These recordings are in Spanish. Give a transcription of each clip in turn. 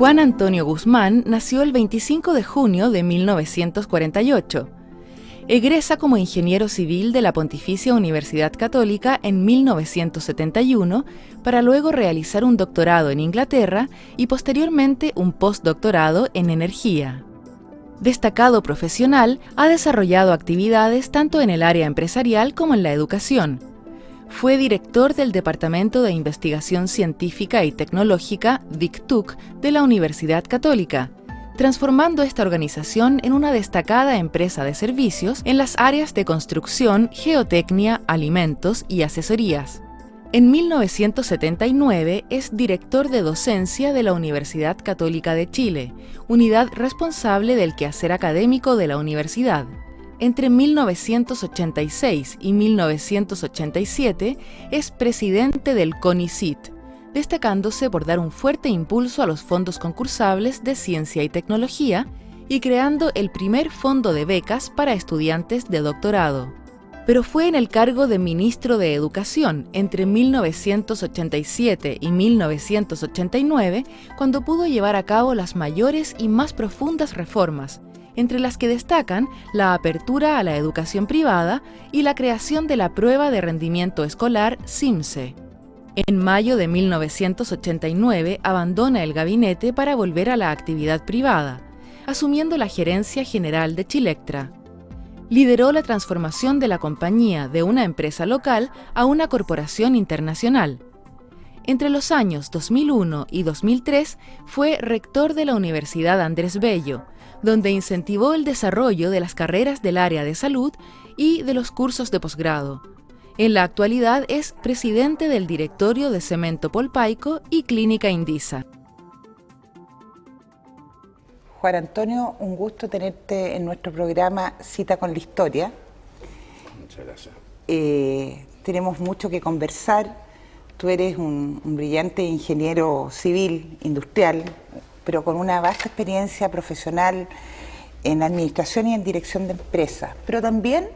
Juan Antonio Guzmán nació el 25 de junio de 1948. Egresa como ingeniero civil de la Pontificia Universidad Católica en 1971 para luego realizar un doctorado en Inglaterra y posteriormente un postdoctorado en energía. Destacado profesional, ha desarrollado actividades tanto en el área empresarial como en la educación. Fue director del Departamento de Investigación Científica y Tecnológica, DICTUC, de la Universidad Católica, transformando esta organización en una destacada empresa de servicios en las áreas de construcción, geotecnia, alimentos y asesorías. En 1979 es director de docencia de la Universidad Católica de Chile, unidad responsable del quehacer académico de la universidad. Entre 1986 y 1987 es presidente del CONICYT, destacándose por dar un fuerte impulso a los fondos concursables de ciencia y tecnología y creando el primer fondo de becas para estudiantes de doctorado. Pero fue en el cargo de ministro de Educación entre 1987 y 1989 cuando pudo llevar a cabo las mayores y más profundas reformas, entre las que destacan la apertura a la educación privada y la creación de la prueba de rendimiento escolar CIMSE. En mayo de 1989 abandona el gabinete para volver a la actividad privada, asumiendo la gerencia general de Chilectra. Lideró la transformación de la compañía de una empresa local a una corporación internacional. Entre los años 2001 y 2003 fue rector de la Universidad Andrés Bello, donde incentivó el desarrollo de las carreras del área de salud y de los cursos de posgrado. En la actualidad es presidente del directorio de Cemento Polpaico y Clínica Indisa. Juan Antonio, un gusto tenerte en nuestro programa Cita con la Historia. Muchas gracias. Tenemos mucho que conversar. Tú eres un brillante ingeniero civil, industrial, pero con una vasta experiencia profesional en administración y en dirección de empresas, pero también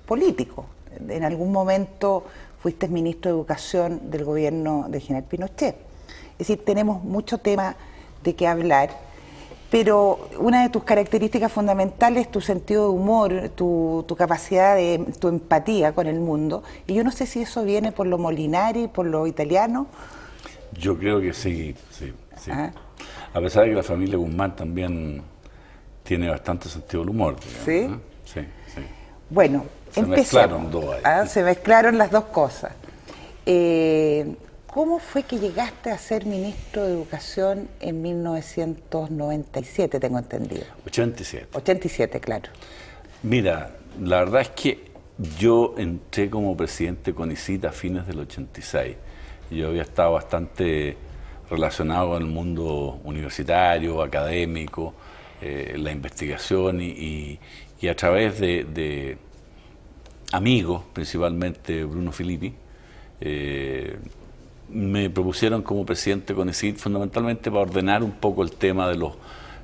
político. En algún momento fuiste ministro de Educación del gobierno del general Pinochet. Es decir, tenemos mucho tema de qué hablar, pero una de tus características fundamentales es tu sentido de humor, tu capacidad, tu empatía con el mundo, y yo no sé si eso viene por lo Molinari, por lo italiano. Yo creo que sí. ¿Ah? A pesar de que la familia Guzmán también tiene bastante sentido del humor, digamos, ¿Sí? ¿eh? Sí. Bueno, se mezclaron dos ahí. Se mezclaron las dos cosas. ¿Cómo fue que llegaste a ser ministro de Educación en 1997, tengo entendido? 87. 87, claro. Mira, la verdad es que yo entré como presidente CONICYT a fines del 86. Yo había estado bastante relacionado con el mundo universitario, académico, la investigación y a través de amigos, principalmente Bruno Filippi, me propusieron como presidente CONICYT fundamentalmente para ordenar un poco el tema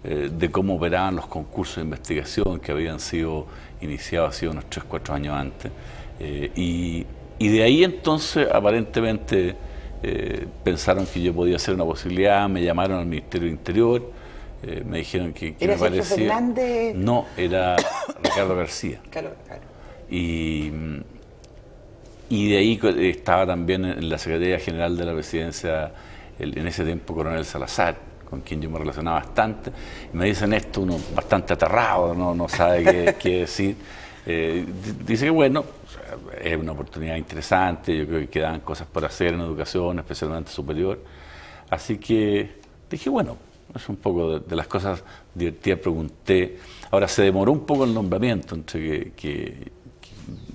de cómo operaban los concursos de investigación que habían sido iniciados hace unos 3-4 años antes. Y de ahí entonces aparentemente pensaron que yo podía ser una posibilidad, me llamaron al Ministerio del Interior, me dijeron que me parecía... Fernández? No, era Ricardo García. Claro. Y de ahí estaba también en la Secretaría General de la Presidencia, en ese tiempo, Coronel Salazar, con quien yo me relacionaba bastante. Y me dicen esto, uno bastante aterrado, no sabe qué decir. Dice que bueno, es una oportunidad interesante, yo creo que quedan cosas por hacer en educación, especialmente superior. Así que dije, bueno, es un poco de las cosas divertidas, pregunté. Ahora, se demoró un poco el nombramiento entre que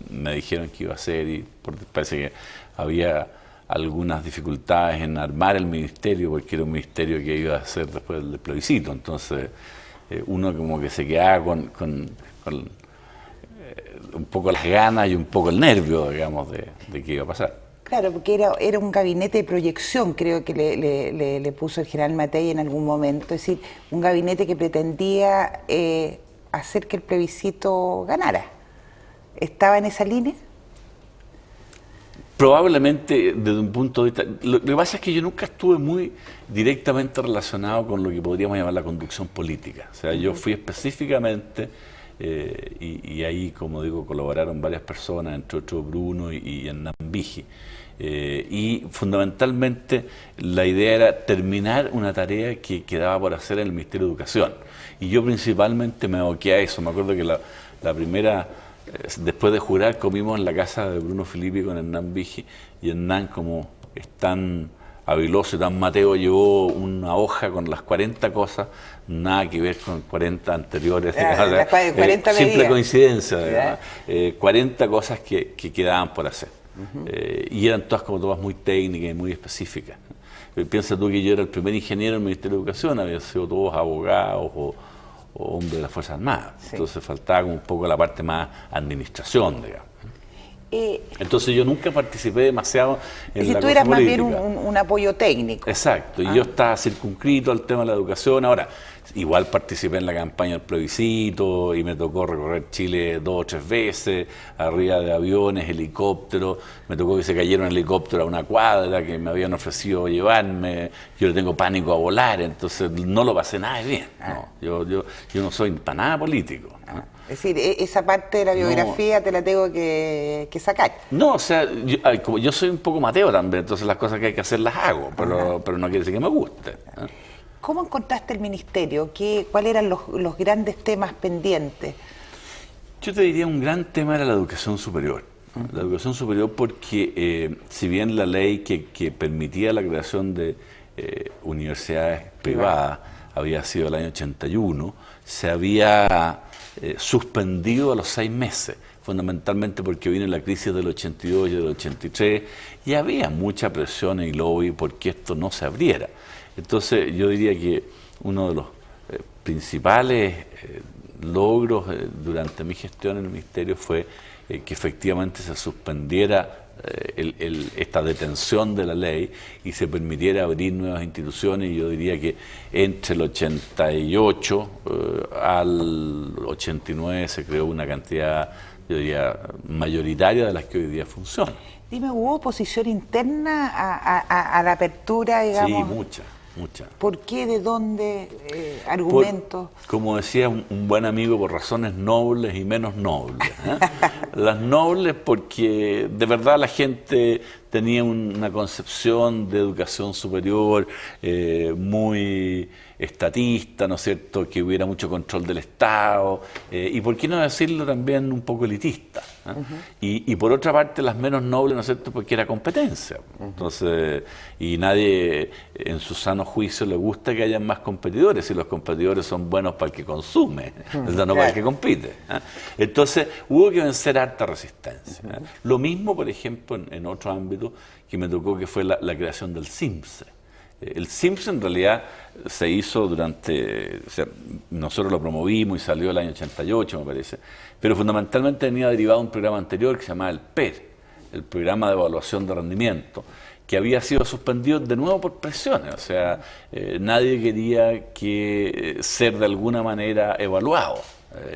me dijeron que iba a ser y parece que había algunas dificultades en armar el ministerio porque era un ministerio que iba a ser después del plebiscito. Entonces, uno como que se quedaba con un poco las ganas y un poco el nervio, digamos, de qué iba a pasar. Claro, porque era un gabinete de proyección, creo que le puso el general Matei en algún momento. Es decir, un gabinete que pretendía hacer que el plebiscito ganara. ¿Estaba en esa línea? Probablemente desde un punto de vista... Lo que pasa es que yo nunca estuve muy directamente relacionado con lo que podríamos llamar la conducción política. O sea, yo fui específicamente, y ahí, como digo, colaboraron varias personas, entre otros Bruno y Hernán Vigi. Y fundamentalmente la idea era terminar una tarea que quedaba por hacer en el Ministerio de Educación. Y yo principalmente me aboqué a eso. Me acuerdo que la primera... Después de jurar comimos en la casa de Bruno Filippi con Hernán Vigi, y Hernán, como es tan habiloso y tan mateo, llevó una hoja con las 40 cosas, nada que ver con 40 anteriores, las 40 simple coincidencia, 40 cosas que quedaban por hacer. Y eran todas como todas muy técnicas y muy específicas. Piensa tú que yo era el primer ingeniero en el Ministerio de Educación, habían sido todos abogados o hombres de las Fuerzas Armadas. Sí. Entonces faltaba como un poco la parte más administración, digamos. Entonces yo nunca participé demasiado en la cosa política. Si tú eras más bien un apoyo técnico. Exacto, y yo estaba circunscrito al tema de la educación. Ahora, igual participé en la campaña del plebiscito y me tocó recorrer Chile 2 o 3 veces, arriba de aviones, helicópteros. Me tocó que se cayera un helicóptero a una cuadra que me habían ofrecido llevarme. Yo le tengo pánico a volar, entonces no lo pasé nada bien. No, yo no soy para nada político. Es decir, esa parte de la biografía te la tengo que sacar. No, o sea, yo soy un poco mateo también, entonces las cosas que hay que hacer las hago, pero no quiere decir que me guste. ¿Cómo encontraste el ministerio? ¿Cuáles eran los grandes temas pendientes? Yo te diría un gran tema era la educación superior. La educación superior porque si bien la ley que permitía la creación de universidades privadas había sido el año 81, se había suspendido a los 6 meses, fundamentalmente porque vino la crisis del 82 y del 83, y había mucha presión y lobby porque esto no se abriera. Entonces yo diría que uno de los principales logros durante mi gestión en el Ministerio fue que efectivamente se suspendiera esta detención de la ley y se permitiera abrir nuevas instituciones. Y yo diría que entre el 88 al 89 se creó una cantidad, yo diría, mayoritaria de las que hoy día funcionan. Dime, ¿hubo oposición interna a la apertura, digamos? Sí, mucha. ¿Por qué? ¿De dónde? ¿Argumentos? Como decía un buen amigo, por razones nobles y menos nobles. Las nobles porque de verdad la gente tenía una concepción de educación superior muy estatista, ¿no es cierto?, que hubiera mucho control del Estado, y por qué no decirlo también un poco elitista. Y por otra parte las menos nobles, ¿no es cierto?, porque era competencia. Entonces, y nadie en su sano juicio le gusta que haya más competidores, si los competidores son buenos para el que consume, no para el que compite. Entonces hubo que vencer harta resistencia. Lo mismo, por ejemplo, en otro ámbito que me tocó, que fue la creación del CIMSE. El CIMSE en realidad se hizo durante, o sea, nosotros lo promovimos y salió el año 88, me parece, pero fundamentalmente venía derivado de un programa anterior que se llamaba el PER, el Programa de Evaluación de Rendimiento, que había sido suspendido de nuevo por presiones. O sea, nadie quería ser de alguna manera evaluado,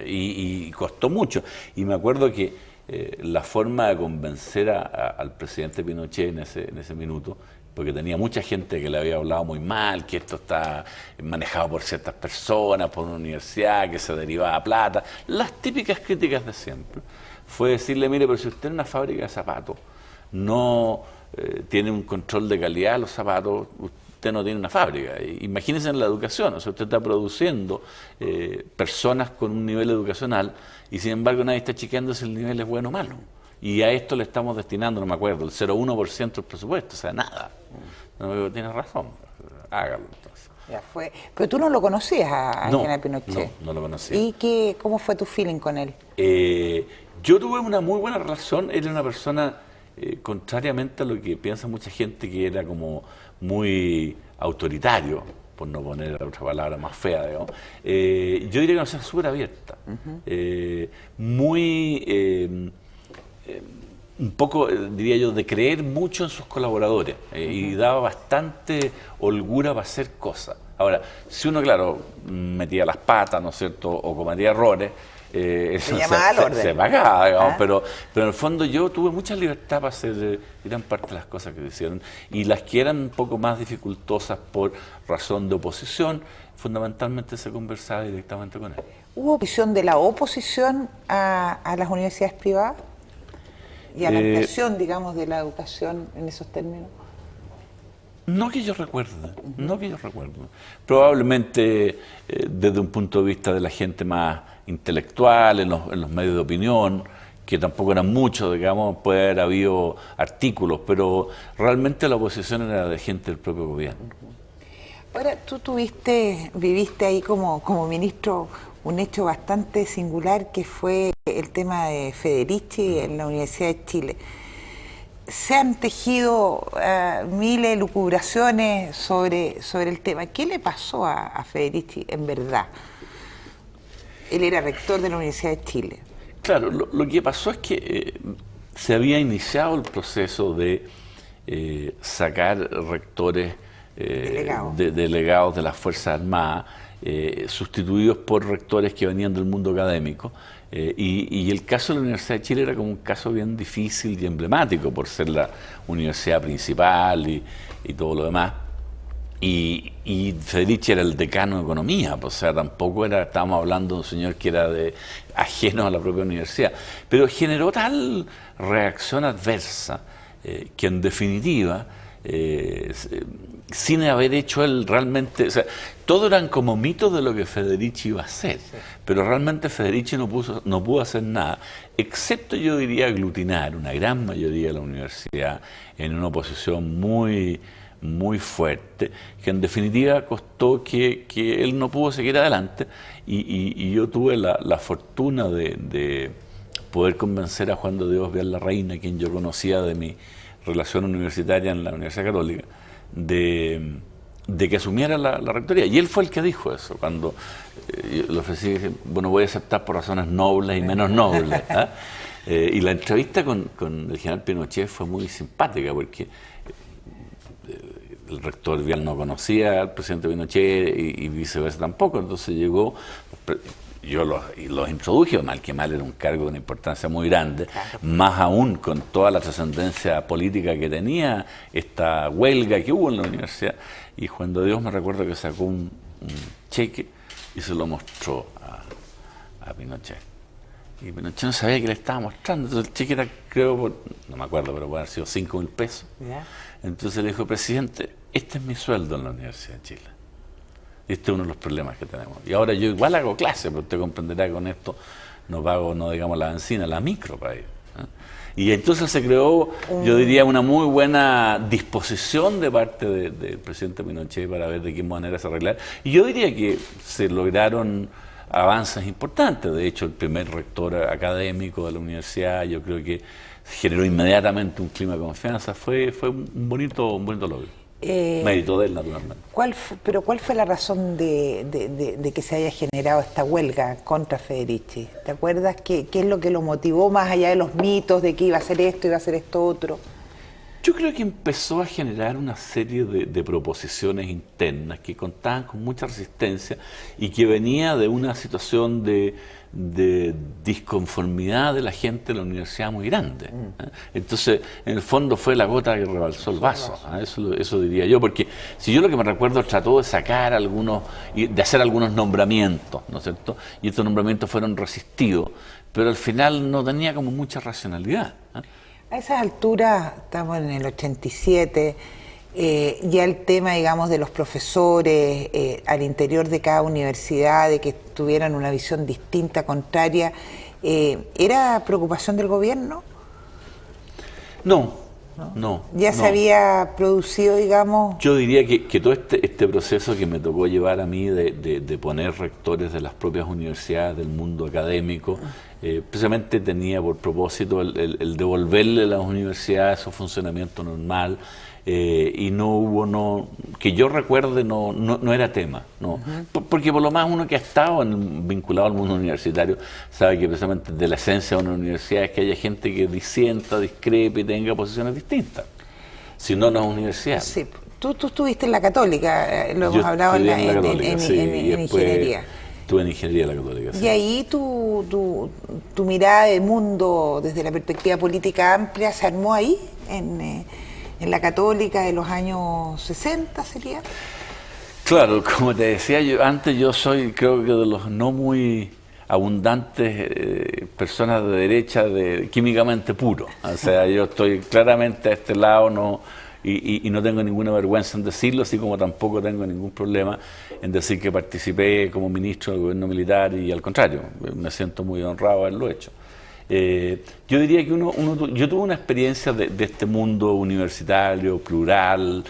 y costó mucho. Y me acuerdo que la forma de convencer al presidente Pinochet en ese minuto, porque tenía mucha gente que le había hablado muy mal, que esto está manejado por ciertas personas, por una universidad, que se derivaba plata, las típicas críticas de siempre, fue decirle: mire, pero si usted es una fábrica de zapatos, no tiene un control de calidad de los zapatos, usted no tiene una fábrica. Imagínense en la educación, o sea, usted está produciendo personas con un nivel educacional y sin embargo nadie está chequeando si el nivel es bueno o malo. Y a esto le estamos destinando, no me acuerdo, el 0,1% del presupuesto, o sea, nada. No, tienes razón, hágalo entonces. Ya fue. Pero tú no lo conocías a General Pinochet. No lo conocía. ¿Y cómo fue tu feeling con él? Yo tuve una muy buena relación. Él era una persona, contrariamente a lo que piensa mucha gente, que era como muy autoritario, por no poner otra palabra más fea, digamos. Yo diría que era una persona súper abierta, muy... un poco, diría yo, de creer mucho en sus colaboradores, y daba bastante holgura para hacer cosas. Ahora, si uno, claro, metía las patas, ¿no es cierto?, o cometía errores, Se llamaba al orden. Se pagaba, digamos, pero en el fondo yo tuve mucha libertad para hacer gran parte de las cosas que se hicieron, y las que eran un poco más dificultosas por razón de oposición, fundamentalmente se conversaba directamente con él. ¿Hubo oposición de la oposición a las universidades privadas y a la ampliación, digamos, de la educación en esos términos? No que yo recuerde, no que yo recuerde. Probablemente desde un punto de vista de la gente más intelectual, en los medios de opinión, que tampoco eran muchos, digamos, puede haber habido artículos, pero realmente la oposición era de gente del propio gobierno. Ahora, tú viviste ahí como ministro un hecho bastante singular, que fue el tema de Federici en la Universidad de Chile. Se han tejido miles de lucubraciones sobre el tema. ¿Qué le pasó a Federici en verdad? Él era rector de la Universidad de Chile. Claro, lo que pasó es que se había iniciado el proceso de sacar rectores delegados de las Fuerzas Armadas, sustituidos por rectores que venían del mundo académico. Y el caso de la Universidad de Chile era como un caso bien difícil y emblemático por ser la universidad principal y todo lo demás. Y Federici era el decano de economía, pues, o sea, tampoco estábamos hablando de un señor que era ajeno a la propia universidad. Pero generó tal reacción adversa que en definitiva, sin haber hecho él realmente, o sea, todo eran como mitos de lo que Federici iba a hacer, pero realmente Federici no pudo hacer nada, excepto, yo diría, aglutinar una gran mayoría de la universidad en una oposición muy fuerte, que en definitiva costó que él no pudo seguir adelante, y yo tuve la fortuna de poder convencer a Juan de Dios Vial-Larraín, quien yo conocía de mi relación universitaria en la Universidad Católica, de que asumiera la rectoría. Y él fue el que dijo eso. Cuando yo le ofrecí, dije, bueno, voy a aceptar por razones nobles y menos nobles. Y la entrevista con el general Pinochet fue muy simpática, porque el rector Vial no conocía al presidente Pinochet y viceversa tampoco. Entonces llegó, yo los introduje, mal que mal era un cargo de una importancia muy grande, más aún con toda la trascendencia política que tenía esta huelga que hubo en la universidad. Y Juan de Dios, me recuerdo que sacó un cheque y se lo mostró a Pinochet. Y Pinochet no sabía que le estaba mostrando. Entonces el cheque era, creo, no me acuerdo, pero puede haber sido 5.000 pesos. Entonces le dijo, presidente, este es mi sueldo en la Universidad de Chile. Este es uno de los problemas que tenemos. Y ahora yo igual hago clase, pero usted comprenderá que con esto no pago, no digamos la benzina, la micro para ir. Y entonces se creó, yo diría, una muy buena disposición de parte del presidente Pinochet para ver de qué manera se arreglar. Y yo diría que se lograron avances importantes. De hecho, el primer rector académico de la universidad, yo creo que generó inmediatamente un clima de confianza. Fue un bonito logro. Mérito de él, naturalmente. ¿Cuál fue la razón de que se haya generado esta huelga contra Federici? ¿Te acuerdas qué es lo que lo motivó, más allá de los mitos de que iba a hacer esto, iba a hacer esto otro? Yo creo que empezó a generar una serie de proposiciones internas que contaban con mucha resistencia y que venía de una situación de disconformidad de la gente de la universidad muy grande. Entonces, en el fondo fue la gota que rebalsó el vaso. Eso diría yo, porque si yo lo que me recuerdo, trató de sacar de hacer algunos nombramientos, ¿no es cierto? Y estos nombramientos fueron resistidos, pero al final no tenía como mucha racionalidad. A esas alturas, estamos en el 87, ya el tema, digamos, de los profesores al interior de cada universidad, de que tuvieran una visión distinta, contraria, ¿era preocupación del gobierno? No. ¿Ya se había producido, digamos? Yo diría que todo este proceso que me tocó llevar a mí de poner rectores de las propias universidades del mundo académico, precisamente tenía por propósito el devolverle a las universidades su funcionamiento normal, y que yo recuerde, no era tema, no. Porque por lo más uno que ha estado vinculado al mundo universitario sabe que precisamente de la esencia de una universidad es que haya gente que disienta, discrepe y tenga posiciones distintas. Si no, no es universidad. Sí. Tú estuviste en la Católica, lo hemos hablado en ingeniería. Estuve en Ingeniería de la Católica. Y sí. ahí tu mirada del mundo desde la perspectiva política amplia se armó ahí, en la Católica de los años 60, ¿sería? Claro, como te decía yo antes, yo soy creo que de los no muy abundantes personas de derecha químicamente puro. O sea, yo estoy claramente a este lado, no, y no tengo ninguna vergüenza en decirlo, así como tampoco tengo ningún problema en decir que participé como ministro del gobierno militar y al contrario, me siento muy honrado de haberlo hecho. Yo diría que yo tuve una experiencia de este mundo universitario, plural,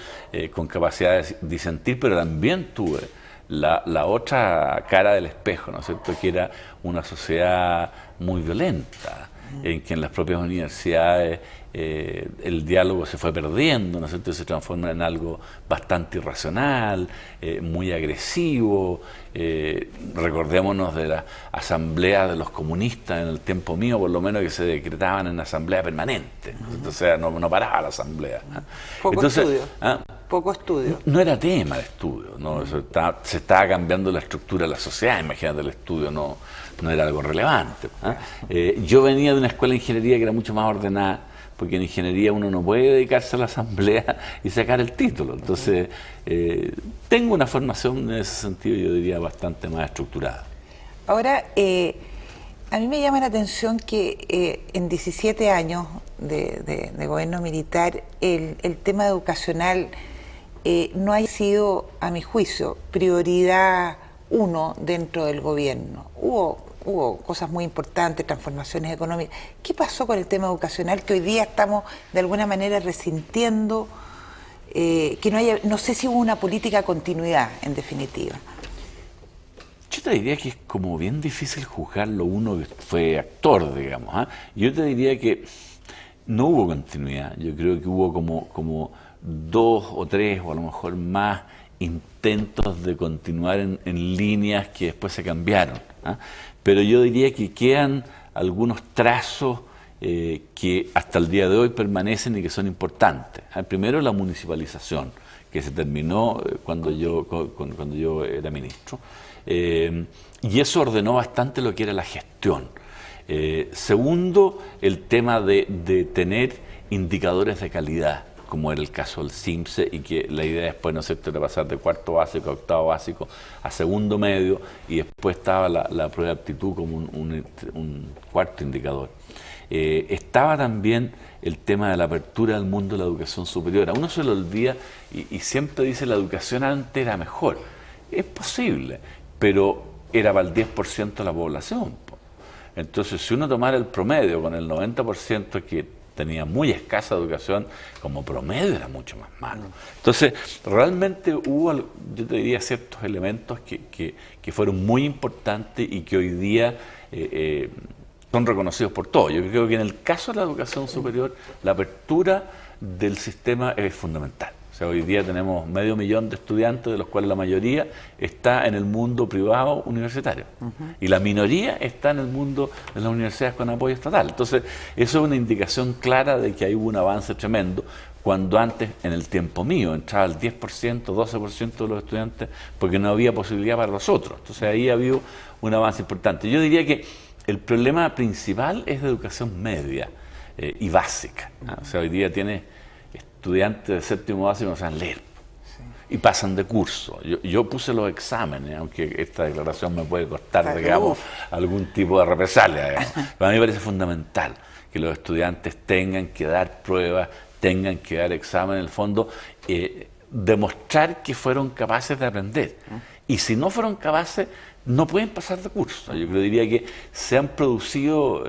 con capacidad de disentir, pero también tuve la otra cara del espejo, ¿no es cierto?, que era una sociedad muy violenta, en que en las propias universidades el diálogo se fue perdiendo, ¿no es cierto?, se transforma en algo bastante irracional, muy agresivo. Recordémonos de las asambleas de los comunistas en el tiempo mío, por lo menos, que se decretaban en asamblea permanente, ¿no? O sea, no paraba la asamblea, ¿no? Poco estudio. Poco estudio. No era tema de estudio, ¿no? Se estaba cambiando la estructura de la sociedad, imagínate, el estudio no era algo relevante. Yo venía de una escuela de ingeniería que era mucho más ordenada, porque en ingeniería uno no puede dedicarse a la asamblea y sacar el título. Entonces, tengo una formación en ese sentido, yo diría, bastante más estructurada. Ahora, a mí me llama la atención que en 17 años de gobierno militar, el tema educacional no haya sido, a mi juicio, prioridad uno dentro del gobierno. Hubo cosas muy importantes, transformaciones económicas. ¿Qué pasó con el tema educacional que hoy día estamos de alguna manera resintiendo? Que no sé si hubo una política de continuidad, en definitiva. Yo te diría que es como bien difícil juzgarlo uno que fue actor, digamos. Yo te diría que no hubo continuidad. Yo creo que hubo como 2 o 3 o a lo mejor más intentos de continuar en líneas que después se cambiaron. Pero yo diría que quedan algunos trazos que hasta el día de hoy permanecen y que son importantes. Primero, la municipalización, que se terminó cuando yo era ministro, y eso ordenó bastante lo que era la gestión. Segundo, el tema de tener indicadores de calidad, como era el caso del CIMSE, y que la idea después, ¿no es cierto?, era pasar de cuarto básico a octavo básico a segundo medio, y después estaba la prueba de aptitud como un cuarto indicador. Estaba también el tema de la apertura del mundo de la educación superior. A uno se le olvida y siempre dice la educación antes era mejor. Es posible, pero era para el 10% de la población. Entonces, si uno tomara el promedio con el 90% que tenía muy escasa educación, como promedio era mucho más malo. Entonces, realmente hubo, yo te diría, ciertos elementos que fueron muy importantes y que hoy día son reconocidos por todos. Yo creo que en el caso de la educación superior, la apertura del sistema es fundamental. O sea, hoy día tenemos 500.000 de estudiantes, de los cuales la mayoría está en el mundo privado universitario. Y la minoría está en el mundo de las universidades con apoyo estatal. Entonces, eso es una indicación clara de que ahí hubo un avance tremendo, cuando antes, en el tiempo mío, entraba el 10%, 12% de los estudiantes, porque no había posibilidad para los otros. Entonces, ahí había un avance importante. Yo diría que el problema principal es de educación media y básica. O sea, hoy día tiene estudiantes de séptimo básico no saben leer y pasan de curso. Yo puse los exámenes, aunque esta declaración me puede costar, digamos, algún tipo de represalia, digamos. Pero a mí me parece fundamental que los estudiantes tengan que dar pruebas, tengan que dar exámenes, en el fondo, demostrar que fueron capaces de aprender. Y si no fueron capaces, no pueden pasar de curso. Yo diría que se han producido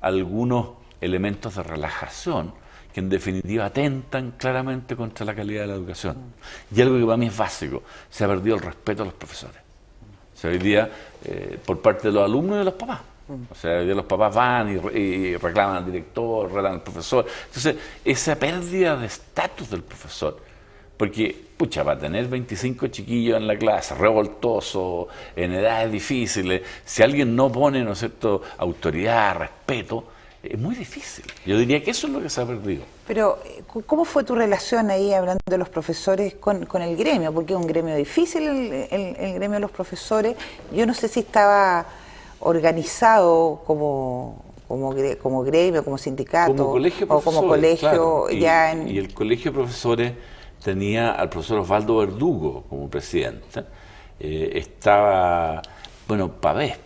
algunos elementos de relajación que en definitiva atentan claramente contra la calidad de la educación. Y algo que para mí es básico, se ha perdido el respeto a los profesores. O sea, hoy día, por parte de los alumnos y de los papás. O sea, hoy día los papás van y reclaman al director, reclaman al profesor. Entonces, esa pérdida de estatus del profesor, porque, pucha, para tener 25 chiquillos en la clase, revoltosos, en edades difíciles, si alguien no pone, ¿no es cierto?, autoridad, respeto, es muy difícil. Yo diría que eso es lo que se ha perdido. Pero, ¿cómo fue tu relación ahí, hablando de los profesores, con el gremio? Porque es un gremio difícil, el gremio de los profesores. Yo no sé si estaba organizado como gremio, como sindicato, Como colegio de o como colegio, claro. ya y el colegio de profesores tenía al profesor Osvaldo Verdugo como presidente. Estaba, bueno, Pavés,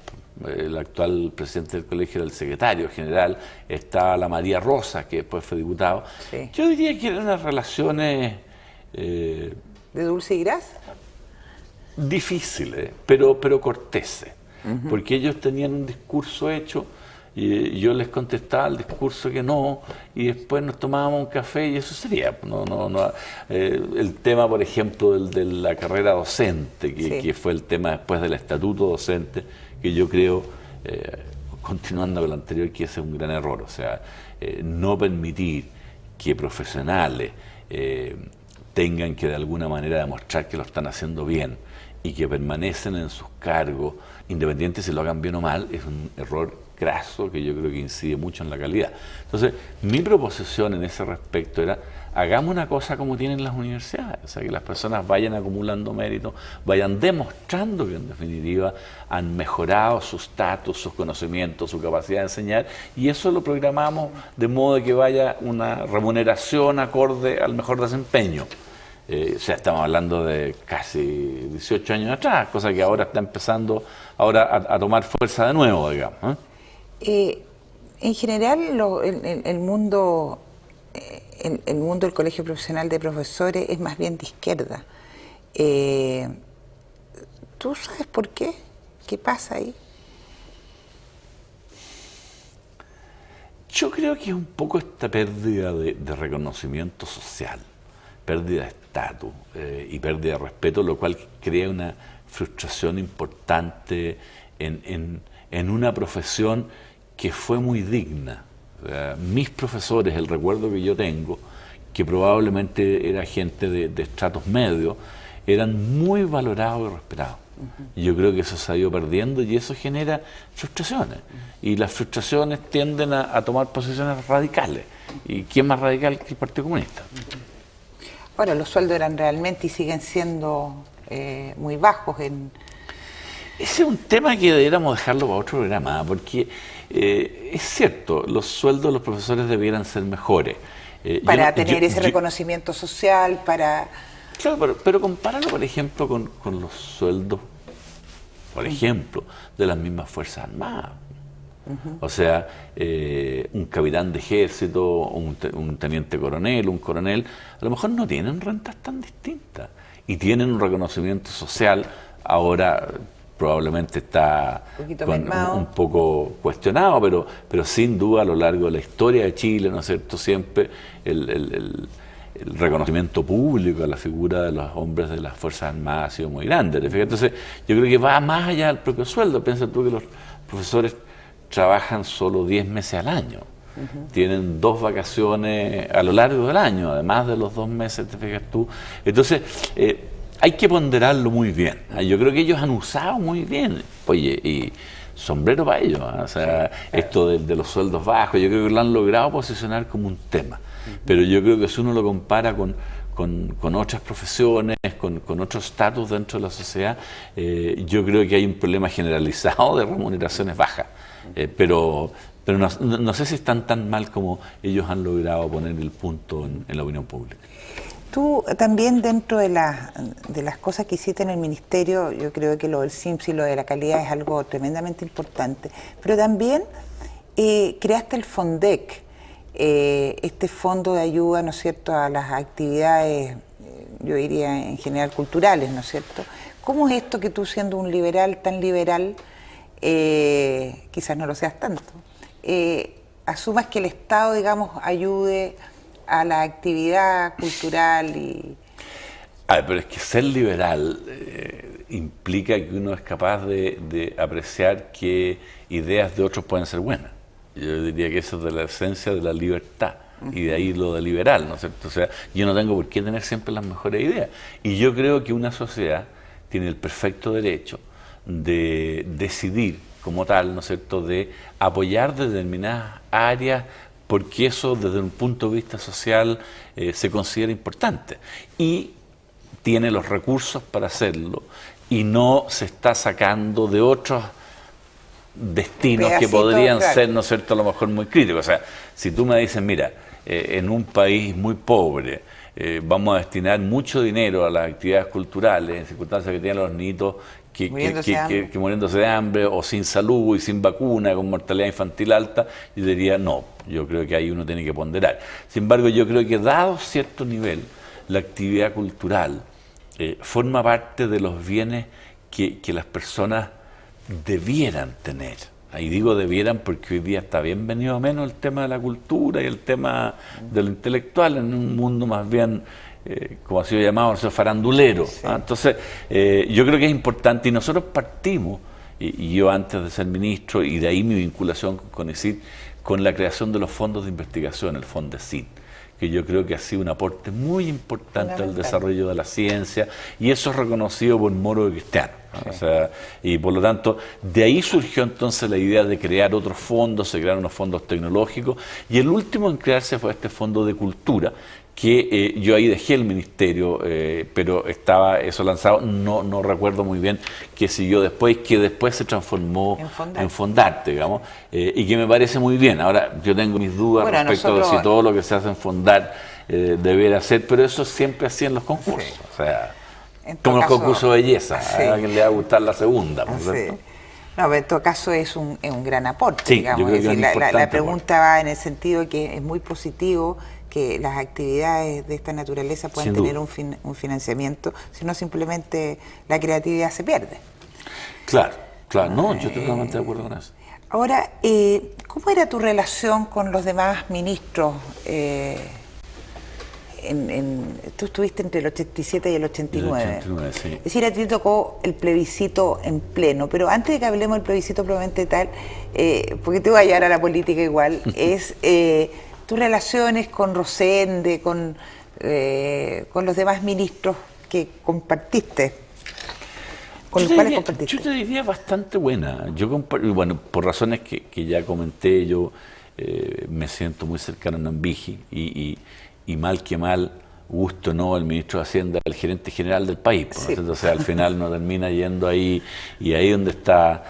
el actual presidente del colegio, era el secretario general. Estaba la María Rosa, que después fue diputado. Sí. Yo diría que eran unas relaciones de dulce y grasa. difíciles, pero corteses, porque ellos tenían un discurso hecho y yo les contestaba el discurso que no, y después nos tomábamos un café y eso sería. El tema, por ejemplo, de la carrera docente, que fue el tema después del estatuto docente, que yo creo, continuando con lo anterior, que ese es un gran error. O sea, no permitir que profesionales tengan que de alguna manera demostrar que lo están haciendo bien y que permanecen en sus cargos, independiente si lo hagan bien o mal, es un error graso que yo creo que incide mucho en la calidad. Entonces, mi proposición en ese respecto era: hagamos una cosa como tienen las universidades, o sea, que las personas vayan acumulando méritos, vayan demostrando que en definitiva han mejorado su estatus, sus conocimientos, su capacidad de enseñar, y eso lo programamos de modo de que vaya una remuneración acorde al mejor desempeño. O sea, estamos hablando de casi 18 años atrás, cosa que ahora está empezando a tomar fuerza de nuevo, digamos. En general, el mundo del Colegio Profesional de Profesores es más bien de izquierda. ¿Tú sabes por qué? ¿Qué pasa ahí? Yo creo que es un poco esta pérdida de reconocimiento social, pérdida de estatus y pérdida de respeto, lo cual crea una frustración importante en una profesión que fue muy digna. O sea, mis profesores, el recuerdo que yo tengo, que probablemente era gente de estratos medios, eran muy valorados y respetados. Y yo creo que eso se ha ido perdiendo y eso genera frustraciones. Y las frustraciones tienden a tomar posiciones radicales. ¿Y quién más radical que el Partido Comunista? Ahora, los sueldos eran realmente y siguen siendo muy bajos. Ese es un tema que deberíamos dejarlo para otro programa, porque es cierto, los sueldos de los profesores debieran ser mejores. Para tener ese reconocimiento social, para... Claro, pero compáralo, por ejemplo, con los sueldos, por ejemplo, de las mismas Fuerzas Armadas. O sea, un capitán de ejército, un teniente coronel, un coronel, a lo mejor no tienen rentas tan distintas y tienen un reconocimiento social. Ahora probablemente está un poco cuestionado, pero sin duda a lo largo de la historia de Chile, ¿no es cierto?, siempre el reconocimiento público a la figura de los hombres de las Fuerzas Armadas ha sido muy grande. Entonces, yo creo que va más allá del propio sueldo. Piensa tú que los profesores trabajan solo 10 meses al año. Tienen 2 vacaciones a lo largo del año, además de los 2 meses, te fijas tú. Entonces, hay que ponderarlo muy bien. Yo creo que ellos han usado muy bien. Oye, y sombrero para ellos. O sea, esto de los sueldos bajos, yo creo que lo han logrado posicionar como un tema. Pero yo creo que si uno lo compara con otras profesiones, con otro estatus dentro de la sociedad, yo creo que hay un problema generalizado de remuneraciones bajas. Pero no sé si están tan mal como ellos han logrado poner el punto en la opinión pública. Tú también, dentro de las cosas que hiciste en el ministerio, yo creo que lo del CIMSS y lo de la calidad es algo tremendamente importante, pero también creaste el FONDEC, este fondo de ayuda, ¿no es cierto?, a las actividades, yo diría en general culturales, ¿no es cierto? ¿Cómo es esto que tú, siendo un liberal, tan liberal, quizás no lo seas tanto, asumas que el Estado, digamos, ayude a la actividad cultural y... Pero es que ser liberal implica que uno es capaz de apreciar que ideas de otros pueden ser buenas. Yo diría que eso es de la esencia de la libertad, y de ahí lo de liberal, ¿no es cierto? O sea, yo no tengo por qué tener siempre las mejores ideas. Y yo creo que una sociedad tiene el perfecto derecho de decidir como tal, ¿no es cierto?, de apoyar determinadas áreas porque eso desde un punto de vista social se considera importante y tiene los recursos para hacerlo y no se está sacando de otros destinos que podrían ser, ¿no es cierto?, a lo mejor muy críticos. O sea, si tú me dices, mira, en un país muy pobre vamos a destinar mucho dinero a las actividades culturales, en circunstancias que tienen los niños que muriéndose de hambre o sin salud y sin vacuna, con mortalidad infantil alta, yo diría, no, yo creo que ahí uno tiene que ponderar. Sin embargo, yo creo que dado cierto nivel, la actividad cultural forma parte de los bienes que las personas debieran tener. Ahí digo debieran porque hoy día está bien venido a menos el tema de la cultura y el tema de lo intelectual en un mundo más bien, como ha sido llamado, farandulero. Sí. Entonces, yo creo que es importante y nosotros partimos, y yo antes de ser ministro, y de ahí mi vinculación con CONICYT, con la creación de los fondos de investigación, el FONDECYT, que yo creo que ha sido un aporte muy importante al desarrollo de la ciencia, y eso es reconocido por Moro y Cristiano. Sí. O sea, y por lo tanto, de ahí surgió entonces la idea de crear otros fondos, se crearon unos fondos tecnológicos, y el último en crearse fue este fondo de cultura, que yo ahí dejé el ministerio, pero estaba eso lanzado, no recuerdo muy bien qué siguió después, que después se transformó en Fondarte, digamos, y que me parece muy bien. Ahora, yo tengo mis dudas respecto de si todo lo que se hace en Fondar debería ser, pero eso siempre así en los concursos, sí. O sea, como los concursos de belleza, sí. A alguien le va a gustar la segunda, ¿no es cierto? No, pero en todo caso es un gran aporte, sí, digamos. Yo creo que es decir, la pregunta va en el sentido de que es muy positivo que las actividades de esta naturaleza puedan tener un financiamiento, sino simplemente la creatividad se pierde. Claro, no, yo estoy totalmente de acuerdo con eso. Ahora, ¿cómo era tu relación con los demás ministros? Tú estuviste entre el 87 y el 89. El 89, sí. Es decir, a ti te tocó el plebiscito en pleno, pero antes de que hablemos del plebiscito probablemente tal, porque te voy a llevar a la política igual, es tus relaciones con Rosende, con los demás ministros que compartiste. Yo te diría bastante buena. Bueno, por razones que ya comenté, yo me siento muy cercano a Nambiji y mal que mal, gusto no, el ministro de Hacienda, el gerente general del país. Sí. Entonces al final no termina yendo ahí, y ahí donde está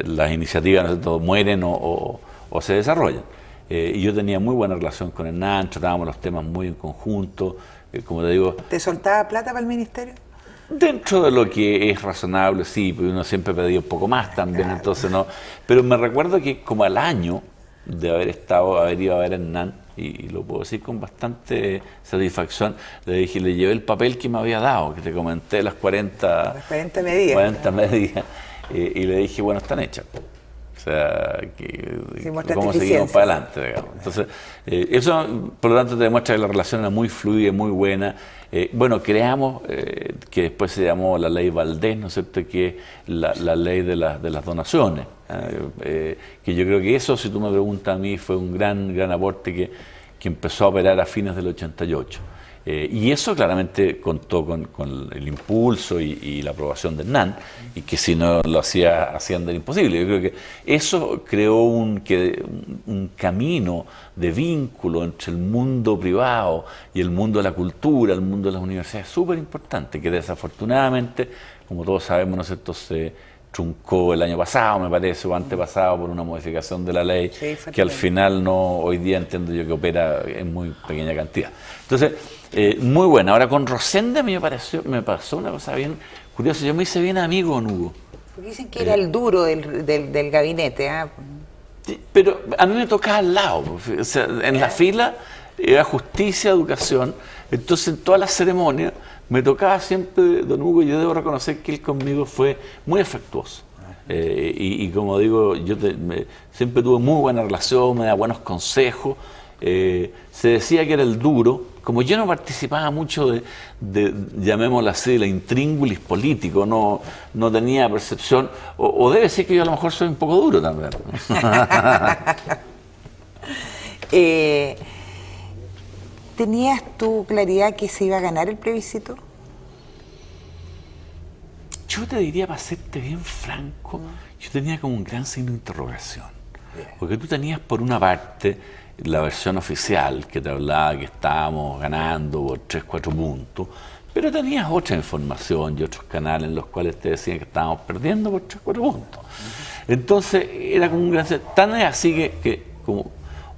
las iniciativas, ¿no? Mueren o se desarrollan. Y yo tenía muy buena relación con Hernán, tratábamos los temas muy en conjunto, como te digo. ¿Te soltaba plata para el ministerio? Dentro de lo que es razonable, sí, porque uno siempre pedía un poco más también, claro. Entonces no. Pero me recuerdo que como al año de haber ido a ver a Hernán, y lo puedo decir con bastante satisfacción, le llevé el papel que me había dado, que te comenté, las 40 medidas. 40 medidas, y le dije, bueno, están hechas. O sea, cómo seguimos para adelante, digamos. Entonces, eso, por lo tanto, te demuestra que la relación era muy fluida, muy buena. Bueno, creamos, que después se llamó la ley Valdés, ¿no es cierto?, que es la ley de las donaciones. Que yo creo que eso, si tú me preguntas a mí, fue un gran aporte que empezó a operar a fines del 88. Y eso claramente contó con el impulso y la aprobación de Hernán, y que si no lo hacían de imposible. Yo creo que eso creó un camino de vínculo entre el mundo privado y el mundo de la cultura, el mundo de las universidades, súper importante, que desafortunadamente, como todos sabemos, ¿no es cierto?, se truncó el año pasado, me parece, o antepasado, por una modificación de la ley, sí, que al final hoy día entiendo yo que opera en muy pequeña cantidad. Entonces, muy buena. Ahora con Rosende me pasó una cosa bien curiosa. Yo me hice bien amigo con Hugo. Porque dicen que era el duro del gabinete. Sí, pero a mí me tocaba al lado. O sea, en la fila era justicia, educación. Entonces en todas las ceremonias me tocaba siempre don Hugo, y yo debo reconocer que él conmigo fue muy afectuoso. Y como digo, siempre tuve muy buena relación, me da buenos consejos. Se decía que era el duro. Como yo no participaba mucho de llamémoslo así, de la intríngulis político, no tenía percepción, o debe ser que yo a lo mejor soy un poco duro también. ¿Tenías tu claridad que se iba a ganar el plebiscito? Yo te diría, para serte bien franco, yo tenía como un gran signo de interrogación. Porque tú tenías por una parte la versión oficial que te hablaba que estábamos ganando por 3, 4 puntos, pero tenías otra información y otros canales en los cuales te decían que estábamos perdiendo por 3, 4 puntos. Entonces era como un gran... Tan es así que como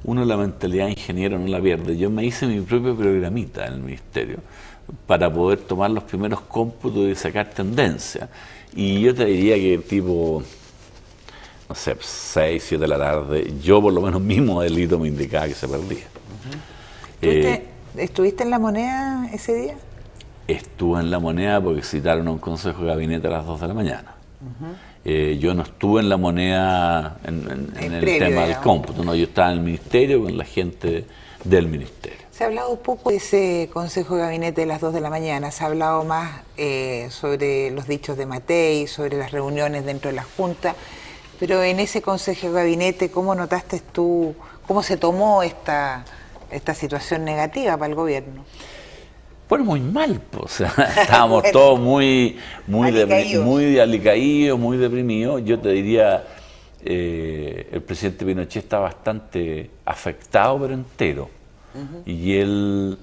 uno la mentalidad de ingeniero no la pierde. Yo me hice mi propio programita en el ministerio para poder tomar los primeros cómputos y sacar tendencia. Y yo te diría que tipo, no sé, 6, 7 de la tarde, yo por lo menos mi modelito me indicaba que se perdía. ¿Estuviste en La Moneda ese día? Estuve en La Moneda porque citaron a un consejo de gabinete a las 2 de la mañana. Yo no estuve en La Moneda en el previo, tema del cómputo, no, yo estaba en el ministerio con la gente del ministerio. Se ha hablado poco de ese consejo de gabinete de las 2 de la mañana, se ha hablado más sobre los dichos de Matei, sobre las reuniones dentro de la Junta, pero en ese consejo de gabinete, ¿cómo notaste tú, cómo se tomó esta situación negativa para el gobierno? Bueno, muy mal, pues, o sea, estábamos todos muy alicaídos, muy deprimidos. Yo te diría, el presidente Pinochet está bastante afectado, pero entero. Y él,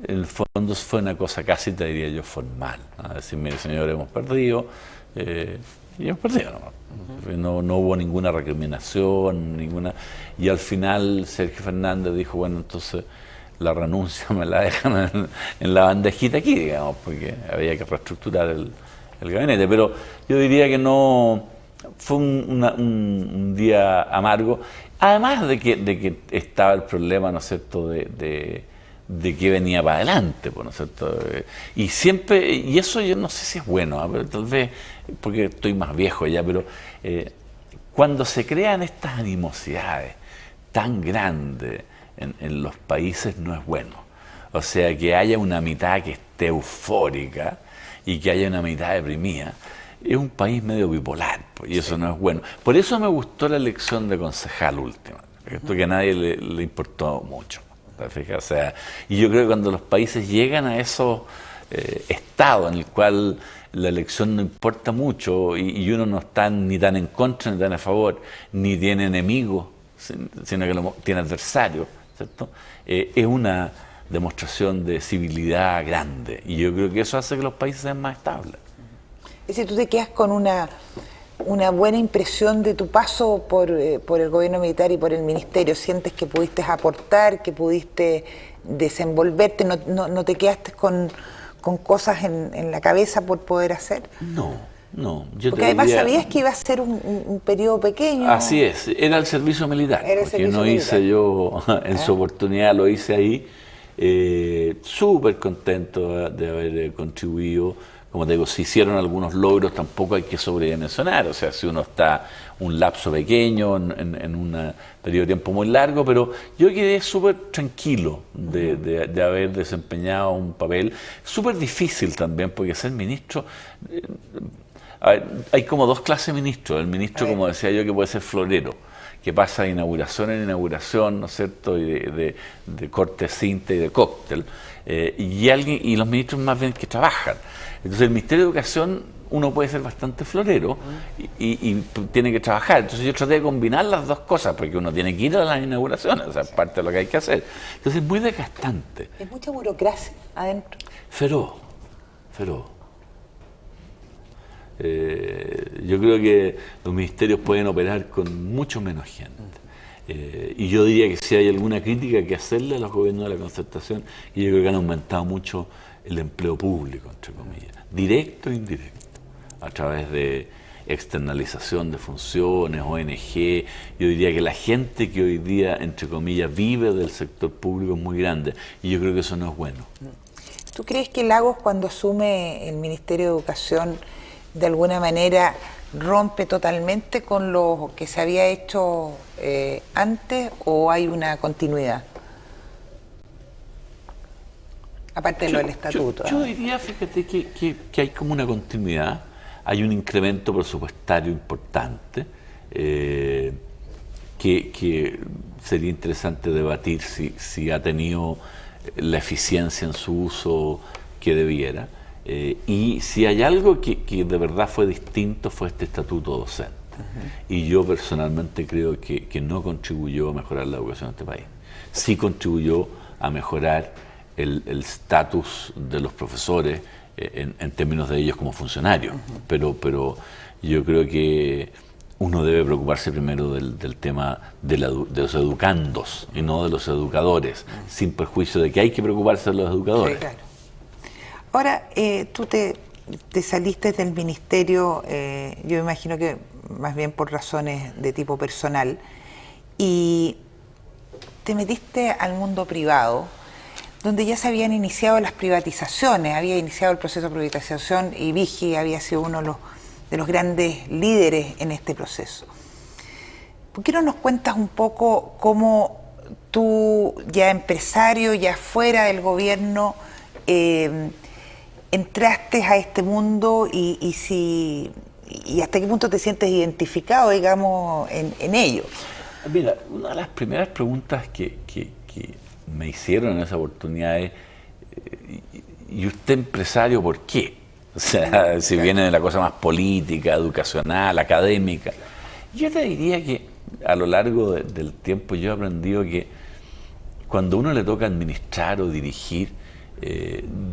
en el fondo, fue una cosa casi, te diría yo, formal. ¿No? Decir, mire, señores, hemos perdido, y hemos perdido nomás. No hubo ninguna recriminación, y al final Sergio Fernández dijo, bueno, entonces la renuncia me la dejan en la bandejita aquí, digamos, porque había que reestructurar el gabinete. Pero yo diría que no fue un día amargo, además de que estaba el problema, ¿no es cierto?, de que venía para adelante, ¿no es cierto? Y siempre, y eso yo no sé si es bueno, pero tal vez porque estoy más viejo ya, pero cuando se crean estas animosidades tan grandes en los países no es bueno. O sea, que haya una mitad que esté eufórica y que haya una mitad deprimida, es un país medio bipolar, pues, y eso no es bueno. Por eso me gustó la elección de concejal última, esto que a nadie le importó mucho. O sea, y yo creo que cuando los países llegan a esos estados en el cual la elección no importa mucho y uno no está ni tan en contra ni tan a favor, ni tiene enemigos, sino que tiene adversarios, ¿cierto? Es una demostración de civilidad grande, y yo creo que eso hace que los países sean más estables. Es decir, tú te quedas con una buena impresión de tu paso por el gobierno militar y por el ministerio. ¿Sientes que pudiste aportar, que pudiste desenvolverte, no te quedaste con cosas en la cabeza por poder hacer? No. Porque además sabías que iba a ser un periodo pequeño. Así es, era el servicio militar, porque no hice yo, en su oportunidad lo hice ahí, súper contento de haber contribuido. Como te digo, si hicieron algunos logros, tampoco hay que sobredimensionar, o sea, si uno está un lapso pequeño en un periodo de tiempo muy largo, pero yo quedé súper tranquilo de haber desempeñado un papel súper difícil también, porque ser ministro... hay como dos clases de ministros. El ministro, como decía yo, que puede ser florero, que pasa de inauguración en inauguración, ¿no es cierto?, y de corte cinta y de cóctel, y los ministros más bien que trabajan. Entonces el Ministerio de Educación, uno puede ser bastante florero y tiene que trabajar. Entonces yo traté de combinar las dos cosas, porque uno tiene que ir a las inauguraciones, o sea, es parte de lo que hay que hacer. Entonces es muy desgastante. ¿Es mucha burocracia adentro? Feroz. Yo creo que los ministerios pueden operar con mucho menos gente. Y yo diría que si hay alguna crítica que hacerle a los gobiernos de la concertación, y yo creo que han aumentado mucho el empleo público, entre comillas, directo e indirecto, a través de externalización de funciones, ONG. Yo diría que la gente que hoy día, entre comillas, vive del sector público es muy grande, y yo creo que eso no es bueno. ¿Tú crees que Lagos, cuando asume el Ministerio de Educación, de alguna manera rompe totalmente con lo que se había hecho antes, o hay una continuidad? Aparte de lo del estatuto. Yo diría, fíjate, que hay como una continuidad, hay un incremento presupuestario importante, que sería interesante debatir si ha tenido la eficiencia en su uso que debiera. Y si hay algo que de verdad fue distinto fue este estatuto docente. Y yo personalmente creo que no contribuyó a mejorar la educación en este país. Sí contribuyó a mejorar el estatus de los profesores en términos de ellos como funcionarios. Pero yo creo que uno debe preocuparse primero del tema de los educandos y no de los educadores, sin perjuicio de que hay que preocuparse de los educadores. Sí, claro. Ahora, tú te saliste del ministerio, yo imagino que más bien por razones de tipo personal, y te metiste al mundo privado, donde ya se habían iniciado las privatizaciones, había iniciado el proceso de privatización y Vigi había sido uno de los grandes líderes en este proceso. ¿Por qué no nos cuentas un poco cómo tú, ya empresario, ya fuera del gobierno, entraste a este mundo y hasta qué punto te sientes identificado, digamos, en ello? Mira, una de las primeras preguntas que me hicieron en esa oportunidad es, ¿y usted empresario por qué? O sea, si viene de la cosa más política, educacional, académica. Yo te diría que a lo largo del tiempo yo he aprendido que cuando uno le toca administrar o dirigir,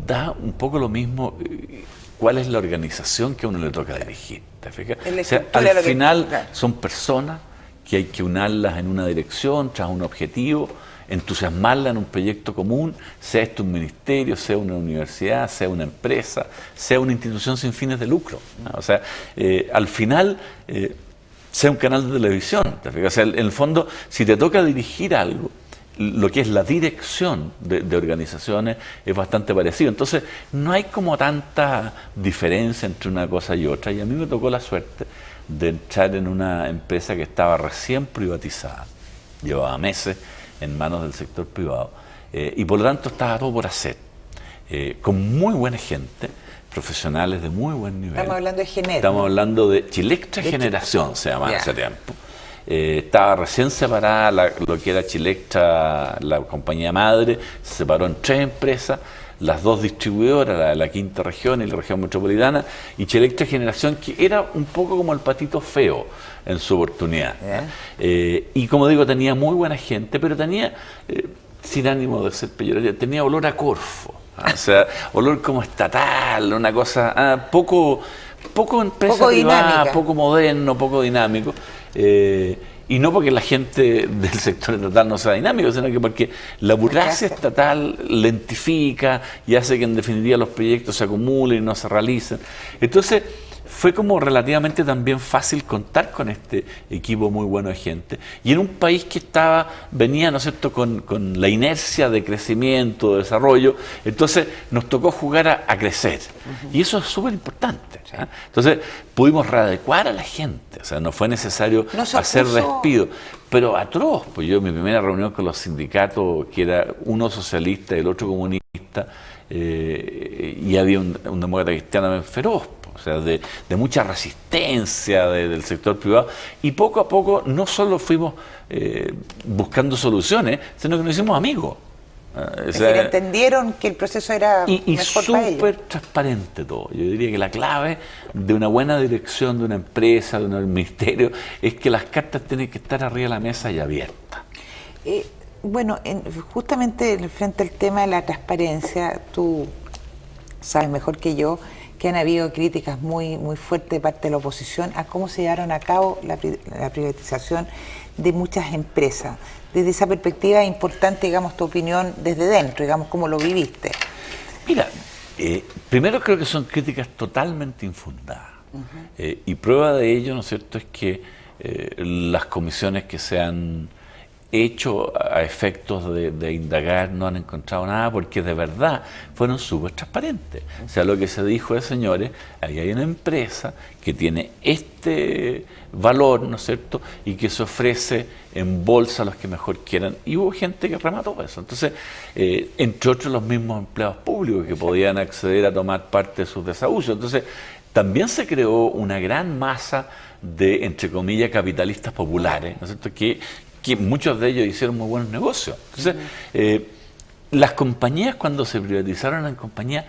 da un poco lo mismo cuál es la organización que a uno le toca dirigir. ¿Te fijas? O sea, al final son personas que hay que unirlas en una dirección, tras un objetivo, entusiasmarla en un proyecto común, sea esto un ministerio, sea una universidad, sea una empresa, sea una institución sin fines de lucro, ¿no? O sea, al final, sea un canal de televisión. ¿Te fijas? O sea, en el fondo, si te toca dirigir algo, lo que es la dirección de organizaciones es bastante parecido. Entonces, no hay como tanta diferencia entre una cosa y otra. Y a mí me tocó la suerte de entrar en una empresa que estaba recién privatizada. Llevaba meses en manos del sector privado. Y por lo tanto estaba todo por hacer. Con muy buena gente, profesionales de muy buen nivel. Estamos hablando de Genet. Estamos hablando de Chilectra Generación, se llamaba hace tiempo. Estaba recién separada lo que era Chilectra, la compañía madre, se separó en 3 empresas, las 2 distribuidoras, la quinta región y la región metropolitana, y Chilectra Generación, que era un poco como el patito feo en su oportunidad. Y como digo, tenía muy buena gente, pero tenía, sin ánimo de ser peyorativo, tenía olor a Corfo, o sea, olor como estatal, una cosa poco empresa poco privada, dinámica. poco moderno, poco dinámico. Y no porque la gente del sector estatal no sea dinámico, sino que porque la burocracia estatal lentifica y hace que en definitiva los proyectos se acumulen y no se realicen. Entonces fue como relativamente también fácil contar con este equipo muy bueno de gente. Y en un país que venía, ¿no es cierto?, con la inercia de crecimiento, de desarrollo, entonces nos tocó jugar a crecer. Y eso es súper importante. ¿Sí? Entonces pudimos readecuar a la gente, o sea, no fue necesario hacer despido. Pero atroz, pues yo mi primera reunión con los sindicatos, que era uno socialista y el otro comunista, y había un demócrata cristiano feroz, o sea, de mucha resistencia del sector privado, y poco a poco no solo fuimos buscando soluciones, sino que nos hicimos amigos. Es decir, entendieron que el proceso era mejor para ellos. Y súper transparente todo. Yo diría que la clave de una buena dirección de una empresa, de un ministerio, es que las cartas tienen que estar arriba de la mesa y abiertas. Bueno, justamente frente al tema de la transparencia, tú sabes mejor que yo que han habido críticas muy fuertes de parte de la oposición a cómo se llevaron a cabo la privatización de muchas empresas. Desde esa perspectiva es importante, digamos, tu opinión desde dentro, digamos, cómo lo viviste. Mira, primero creo que son críticas totalmente infundadas. Y prueba de ello, ¿no es cierto?, es que las comisiones que se han hecho a efectos de indagar no han encontrado nada, porque de verdad fueron súper transparentes. O sea, lo que se dijo es, señores, ahí hay una empresa que tiene este valor, ¿no es cierto?, y que se ofrece en bolsa a los que mejor quieran, y hubo gente que remató eso. Entonces, entre otros los mismos empleados públicos que podían acceder a tomar parte de sus desahucios. Entonces, también se creó una gran masa de, entre comillas, capitalistas populares, ¿no es cierto?, que muchos de ellos hicieron muy buenos negocios. Entonces, las compañías, cuando se privatizaron, eran compañías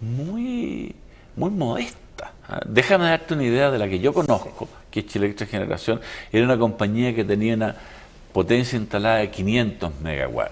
muy, muy modesta. Déjame darte una idea de la que yo conozco, que es Chile Electric Generación. Era una compañía que tenía una potencia instalada de 500 megawatts.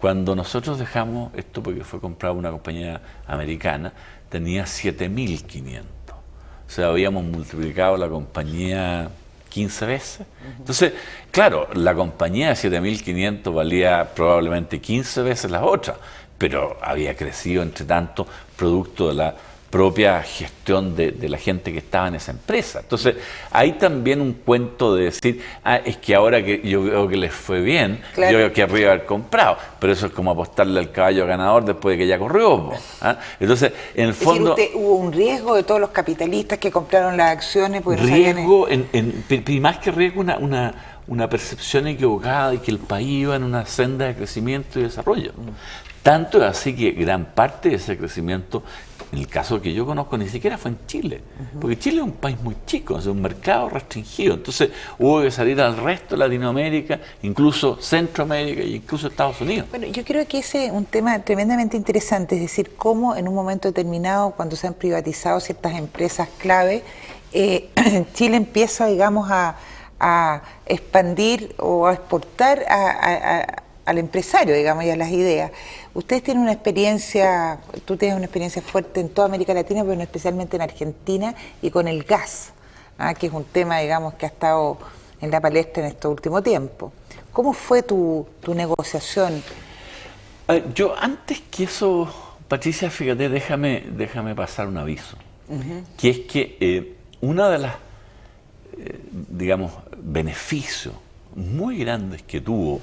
Cuando nosotros dejamos esto, porque fue comprada una compañía americana, tenía 7.500. O sea, habíamos multiplicado la compañía 15 veces. Entonces, claro, la compañía de 7.500 valía probablemente 15 veces las otras, pero había crecido, entre tanto, producto de la propia gestión de la gente que estaba en esa empresa. Entonces, hay también un cuento de decir, es que ahora que yo veo que les fue bien, claro, yo querría haber comprado, pero eso es como apostarle al caballo ganador después de que ya corrió. Entonces, en el fondo... Es decir, hubo un riesgo de todos los capitalistas que compraron las acciones. Riesgo, más que riesgo, una percepción equivocada de que el país iba en una senda de crecimiento y desarrollo. Tanto es así que gran parte de ese crecimiento, en el caso que yo conozco, ni siquiera fue en Chile, porque Chile es un país muy chico, es un mercado restringido, entonces hubo que salir al resto de Latinoamérica, incluso Centroamérica e incluso Estados Unidos. Bueno, yo creo que ese es un tema tremendamente interesante, es decir, cómo en un momento determinado, cuando se han privatizado ciertas empresas clave, Chile empieza, digamos, a expandir o a exportar al empresario, digamos, y a las ideas. Ustedes tienen una experiencia, tú tienes una experiencia fuerte en toda América Latina, pero especialmente en Argentina y con el gas, que es un tema, digamos, que ha estado en la palestra en este último tiempo. ¿Cómo fue tu negociación? Yo antes que eso, Patricia, fíjate, déjame pasar un aviso, que es que una de las, digamos, beneficios muy grandes que tuvo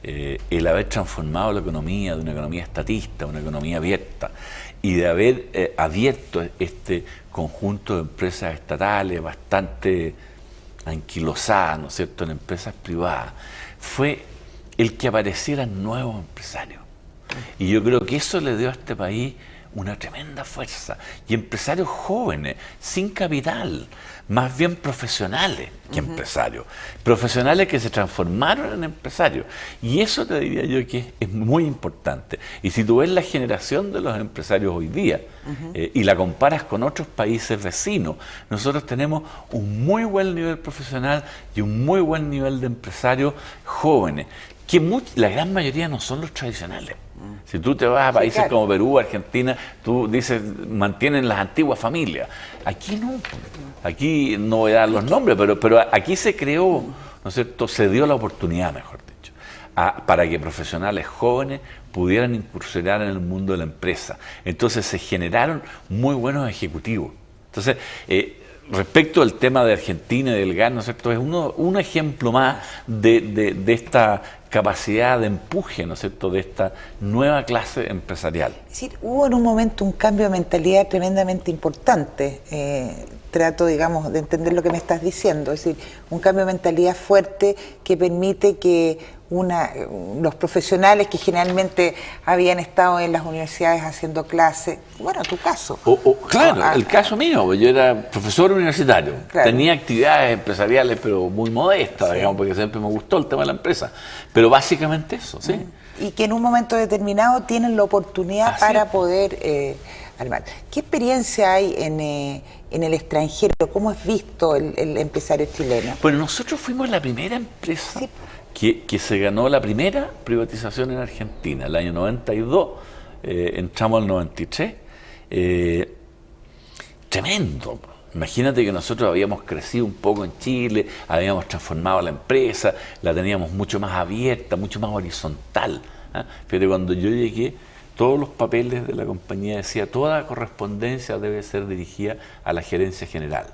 el haber transformado la economía de una economía estatista a una economía abierta y de haber abierto este conjunto de empresas estatales bastante anquilosadas, ¿no es cierto?, en empresas privadas, fue el que aparecieran nuevos empresarios. Y yo creo que eso le dio a este país una tremenda fuerza. Y empresarios jóvenes, sin capital, más bien profesionales que empresarios. Profesionales que se transformaron en empresarios. Y eso te diría yo que es muy importante. Y si tú ves la generación de los empresarios hoy día y la comparas con otros países vecinos, nosotros tenemos un muy buen nivel profesional y un muy buen nivel de empresarios jóvenes, que la gran mayoría no son los tradicionales. Si tú te vas a países claro, como Perú, Argentina, tú dices, mantienen las antiguas familias. Aquí no. Aquí no voy a dar los nombres, pero aquí se creó, ¿no es cierto?, se dio la oportunidad, mejor dicho, para que profesionales jóvenes pudieran incursionar en el mundo de la empresa. Entonces se generaron muy buenos ejecutivos. Entonces, respecto al tema de Argentina y del gas, ¿no es cierto?, es un ejemplo más de esta capacidad de empuje, ¿no es cierto?, de esta nueva clase empresarial. Es decir, hubo en un momento un cambio de mentalidad tremendamente importante. Trato, digamos, de entender lo que me estás diciendo. Es decir, un cambio de mentalidad fuerte que permite que los profesionales que generalmente habían estado en las universidades haciendo clases, bueno, tu caso. Claro, el caso mío, yo era profesor universitario, claro, tenía actividades empresariales pero muy modestas, sí, digamos, porque siempre me gustó el tema de la empresa, pero básicamente eso, ¿sí? Y que en un momento determinado tienen la oportunidad para poder armar. ¿Qué experiencia hay en el extranjero? ¿Cómo es visto el empresario chileno? Bueno, nosotros fuimos la primera empresa que se ganó la primera privatización en Argentina, el año 92, entramos al 93, tremendo. Imagínate que nosotros habíamos crecido un poco en Chile, habíamos transformado la empresa, la teníamos mucho más abierta, mucho más horizontal. Fíjate, cuando yo llegué, todos los papeles de la compañía decía, toda correspondencia debe ser dirigida a la gerencia general.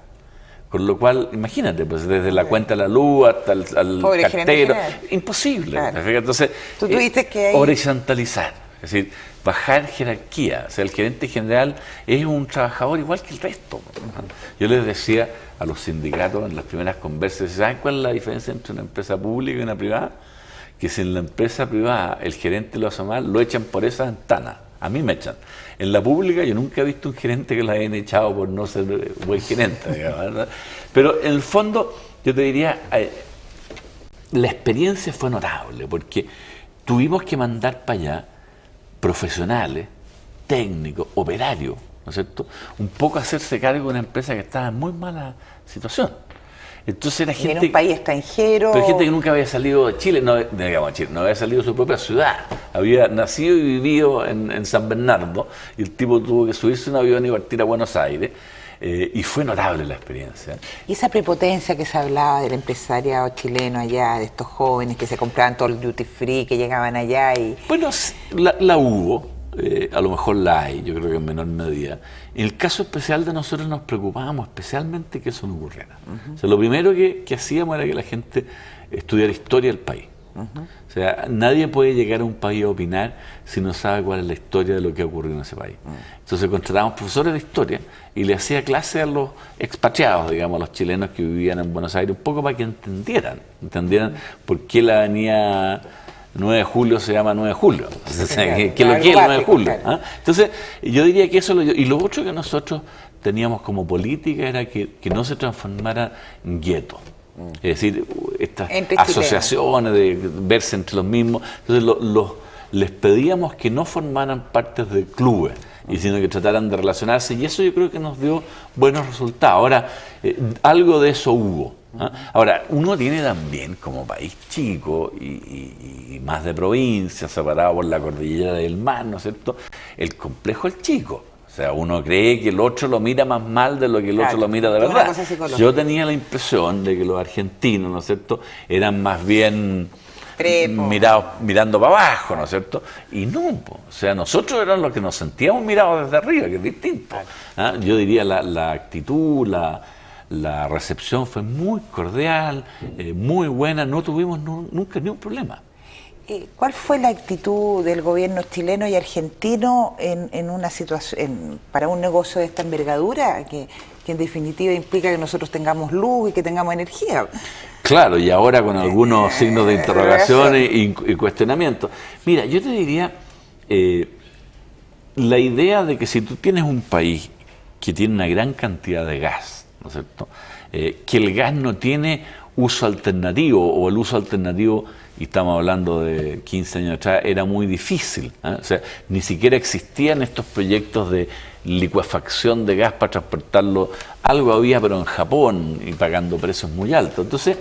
Con lo cual, imagínate, pues desde la cuenta de la luz hasta al cartero, imposible. Claro. Entonces, tú tuviste que horizontalizar, es decir, bajar jerarquía. O sea, el gerente general es un trabajador igual que el resto. Yo les decía a los sindicatos en las primeras conversas, ¿saben cuál es la diferencia entre una empresa pública y una privada? Que si en la empresa privada el gerente lo hace mal, lo echan por esa ventana. A mí me echan. En la pública yo nunca he visto un gerente que lo hayan echado por no ser buen gerente, digamos, ¿verdad? Pero en el fondo, yo te diría, la experiencia fue notable, porque tuvimos que mandar para allá profesionales, técnicos, operarios, ¿no es cierto?, un poco hacerse cargo de una empresa que estaba en muy mala situación. Entonces era gente, en un país extranjero. Pero gente que nunca había salido de Chile, no había salido de su propia ciudad. Había nacido y vivido en San Bernardo, y el tipo tuvo que subirse a un avión y partir a Buenos Aires, y fue notable la experiencia. Y esa prepotencia que se hablaba del empresariado chileno allá, de estos jóvenes que se compraban todo el duty free, que llegaban allá y... Bueno, la hubo. A lo mejor la hay, yo creo que en menor medida. En el caso especial de nosotros nos preocupábamos especialmente que eso no ocurriera. O sea, lo primero que hacíamos era que la gente estudiara historia del país. O sea, nadie puede llegar a un país a opinar si no sabe cuál es la historia de lo que ha ocurrido en ese país. Entonces contratábamos profesores de historia y le hacía clase a los expatriados, digamos, a los chilenos que vivían en Buenos Aires, un poco para que entendieran por qué la avenida 9 de julio se llama 9 de julio, o sea, ¿qué es lo que es el 9 de julio? ¿Ah? Entonces, yo diría que eso y lo otro que nosotros teníamos como política era que no se transformara en gueto. Es decir, estas asociaciones de verse entre los mismos. Entonces, les pedíamos que no formaran partes de clubes, y sino que trataran de relacionarse, y eso yo creo que nos dio buenos resultados. Ahora, algo de eso hubo. ¿Ah? Ahora, uno tiene también, como país chico y más de provincia, separado por la cordillera del mar, ¿no es cierto?, el complejo del chico. O sea, uno cree que el otro lo mira más mal de lo que el otro lo mira de verdad. Yo tenía la impresión de que los argentinos, ¿no es cierto?, eran más bien mirando para abajo, ¿no es cierto? Y no, o sea, nosotros éramos los que nos sentíamos mirados desde arriba, que es distinto. ¿Ah? Yo diría la actitud, la recepción fue muy cordial, muy buena, no tuvimos nunca ni un problema. ¿Cuál fue la actitud del gobierno chileno y argentino en una situación, para un negocio de esta envergadura, que en definitiva implica que nosotros tengamos luz y que tengamos energía? Claro, y ahora con algunos signos de interrogación y cuestionamiento. Mira, yo te diría, la idea de que si tú tienes un país que tiene una gran cantidad de gas, ¿no es cierto?, que el gas no tiene uso alternativo, o el uso alternativo, y estamos hablando de 15 años atrás, era muy difícil. O sea, ni siquiera existían estos proyectos de licuefacción de gas para transportarlo. Algo había, pero en Japón, y pagando precios muy altos. Entonces,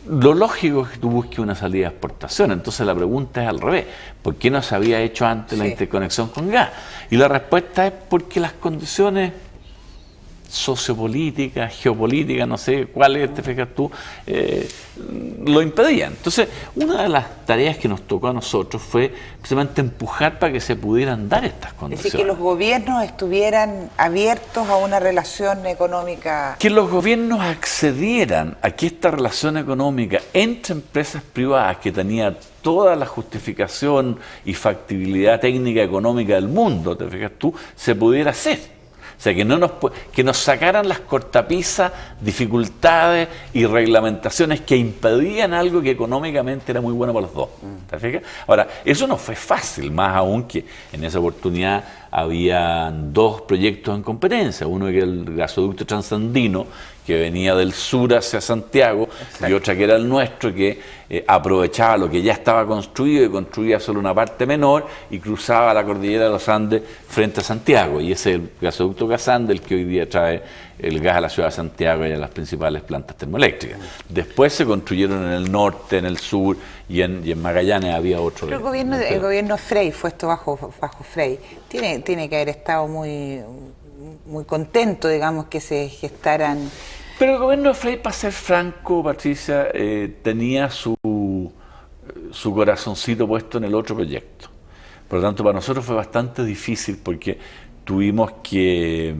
lo lógico es que tú busques una salida de exportación. Entonces la pregunta es al revés: ¿por qué no se había hecho antes la interconexión con gas? Y la respuesta es porque las condiciones sociopolíticas, geopolíticas, no sé cuáles te fijas tú, lo impedían. Entonces, una de las tareas que nos tocó a nosotros fue precisamente empujar para que se pudieran dar estas condiciones. Es decir, que los gobiernos estuvieran abiertos a una relación económica. Que los gobiernos accedieran a que esta relación económica entre empresas privadas, que tenía toda la justificación y factibilidad técnica y económica del mundo, te fijas tú, se pudiera hacer. O sea, que nos sacaran las cortapisas, dificultades y reglamentaciones que impedían algo que económicamente era muy bueno para los dos. ¿Te fijas? Ahora, eso no fue fácil, más aún que en esa oportunidad habían dos proyectos en competencia. Uno que era el gasoducto transandino, que venía del sur hacia Santiago, y otra que era el nuestro, que aprovechaba lo que ya estaba construido y construía solo una parte menor y cruzaba la cordillera de los Andes frente a Santiago. Y ese es el gasoducto Gasande, el que hoy día trae el gas a la ciudad de Santiago y a las principales plantas termoeléctricas. Después se construyeron en el norte, en el sur y en Magallanes había otro. Pero el gobierno Frey, fue esto bajo Frey, tiene que haber estado muy contento, digamos, que se gestaran. Pero el gobierno de Frey, para ser franco, Patricia, tenía su corazoncito puesto en el otro proyecto. Por lo tanto, para nosotros fue bastante difícil, porque tuvimos que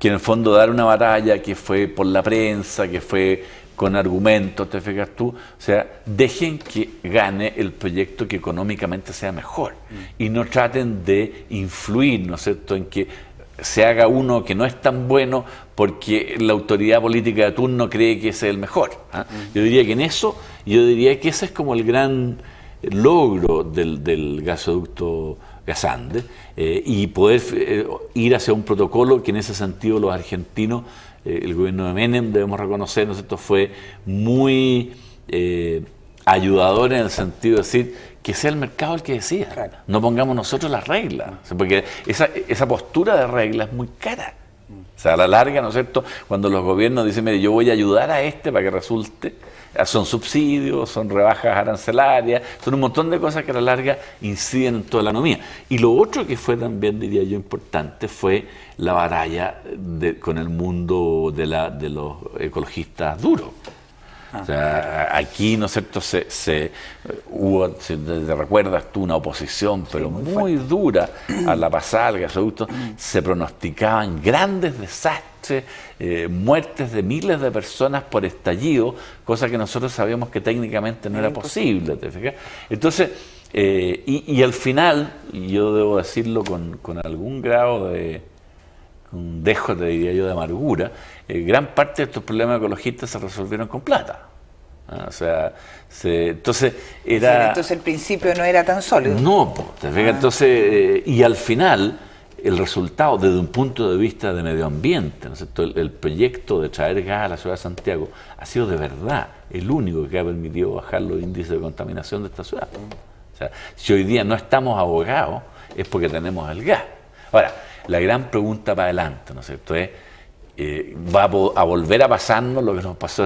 en el fondo dar una batalla que fue por la prensa, que fue con argumentos, te fijas tú. O sea, dejen que gane el proyecto que económicamente sea mejor y no traten de influir, ¿no es cierto?, en que se haga uno que no es tan bueno porque la autoridad política de turno cree que ese es el mejor. Yo diría que ese es como el gran logro del gasoducto Gasande, y poder ir hacia un protocolo que en ese sentido los argentinos, el gobierno de Menem, debemos reconocer, ¿no es cierto?, fue muy ayudador en el sentido de decir que sea el mercado el que decida. Claro. No pongamos nosotros las reglas. O sea, porque esa postura de reglas es muy cara. O sea, a la larga, ¿no es cierto? Cuando los gobiernos dicen, mire, yo voy a ayudar a este para que resulte, son subsidios, son rebajas arancelarias, son un montón de cosas que a la larga inciden en toda la economía. Y lo otro que fue también, diría yo, importante fue la batalla con el mundo de los ecologistas duros. O sea, aquí, ¿no es cierto?, hubo, si te recuerdas tú, una oposición, pero muy dura a la pasada, al gasoducto. Se pronosticaban grandes desastres, muertes de miles de personas por estallido, cosa que nosotros sabíamos que técnicamente no era posible. ¿Te fijas? Entonces, y al final, yo debo decirlo con algún grado de... un dejo, te diría yo, de amargura, gran parte de estos problemas ecologistas se resolvieron con plata. O sea, entonces era... Sí, entonces el principio no era tan sólido. No, te fijas, entonces, y al final, el resultado, desde un punto de vista de medio ambiente, ¿no es cierto? El proyecto de traer gas a la ciudad de Santiago ha sido de verdad el único que ha permitido bajar los índices de contaminación de esta ciudad. O sea, si hoy día no estamos ahogados, es porque tenemos el gas. Ahora, la gran pregunta para adelante, ¿no es cierto?, es, va a volver a pasarnos lo que nos pasó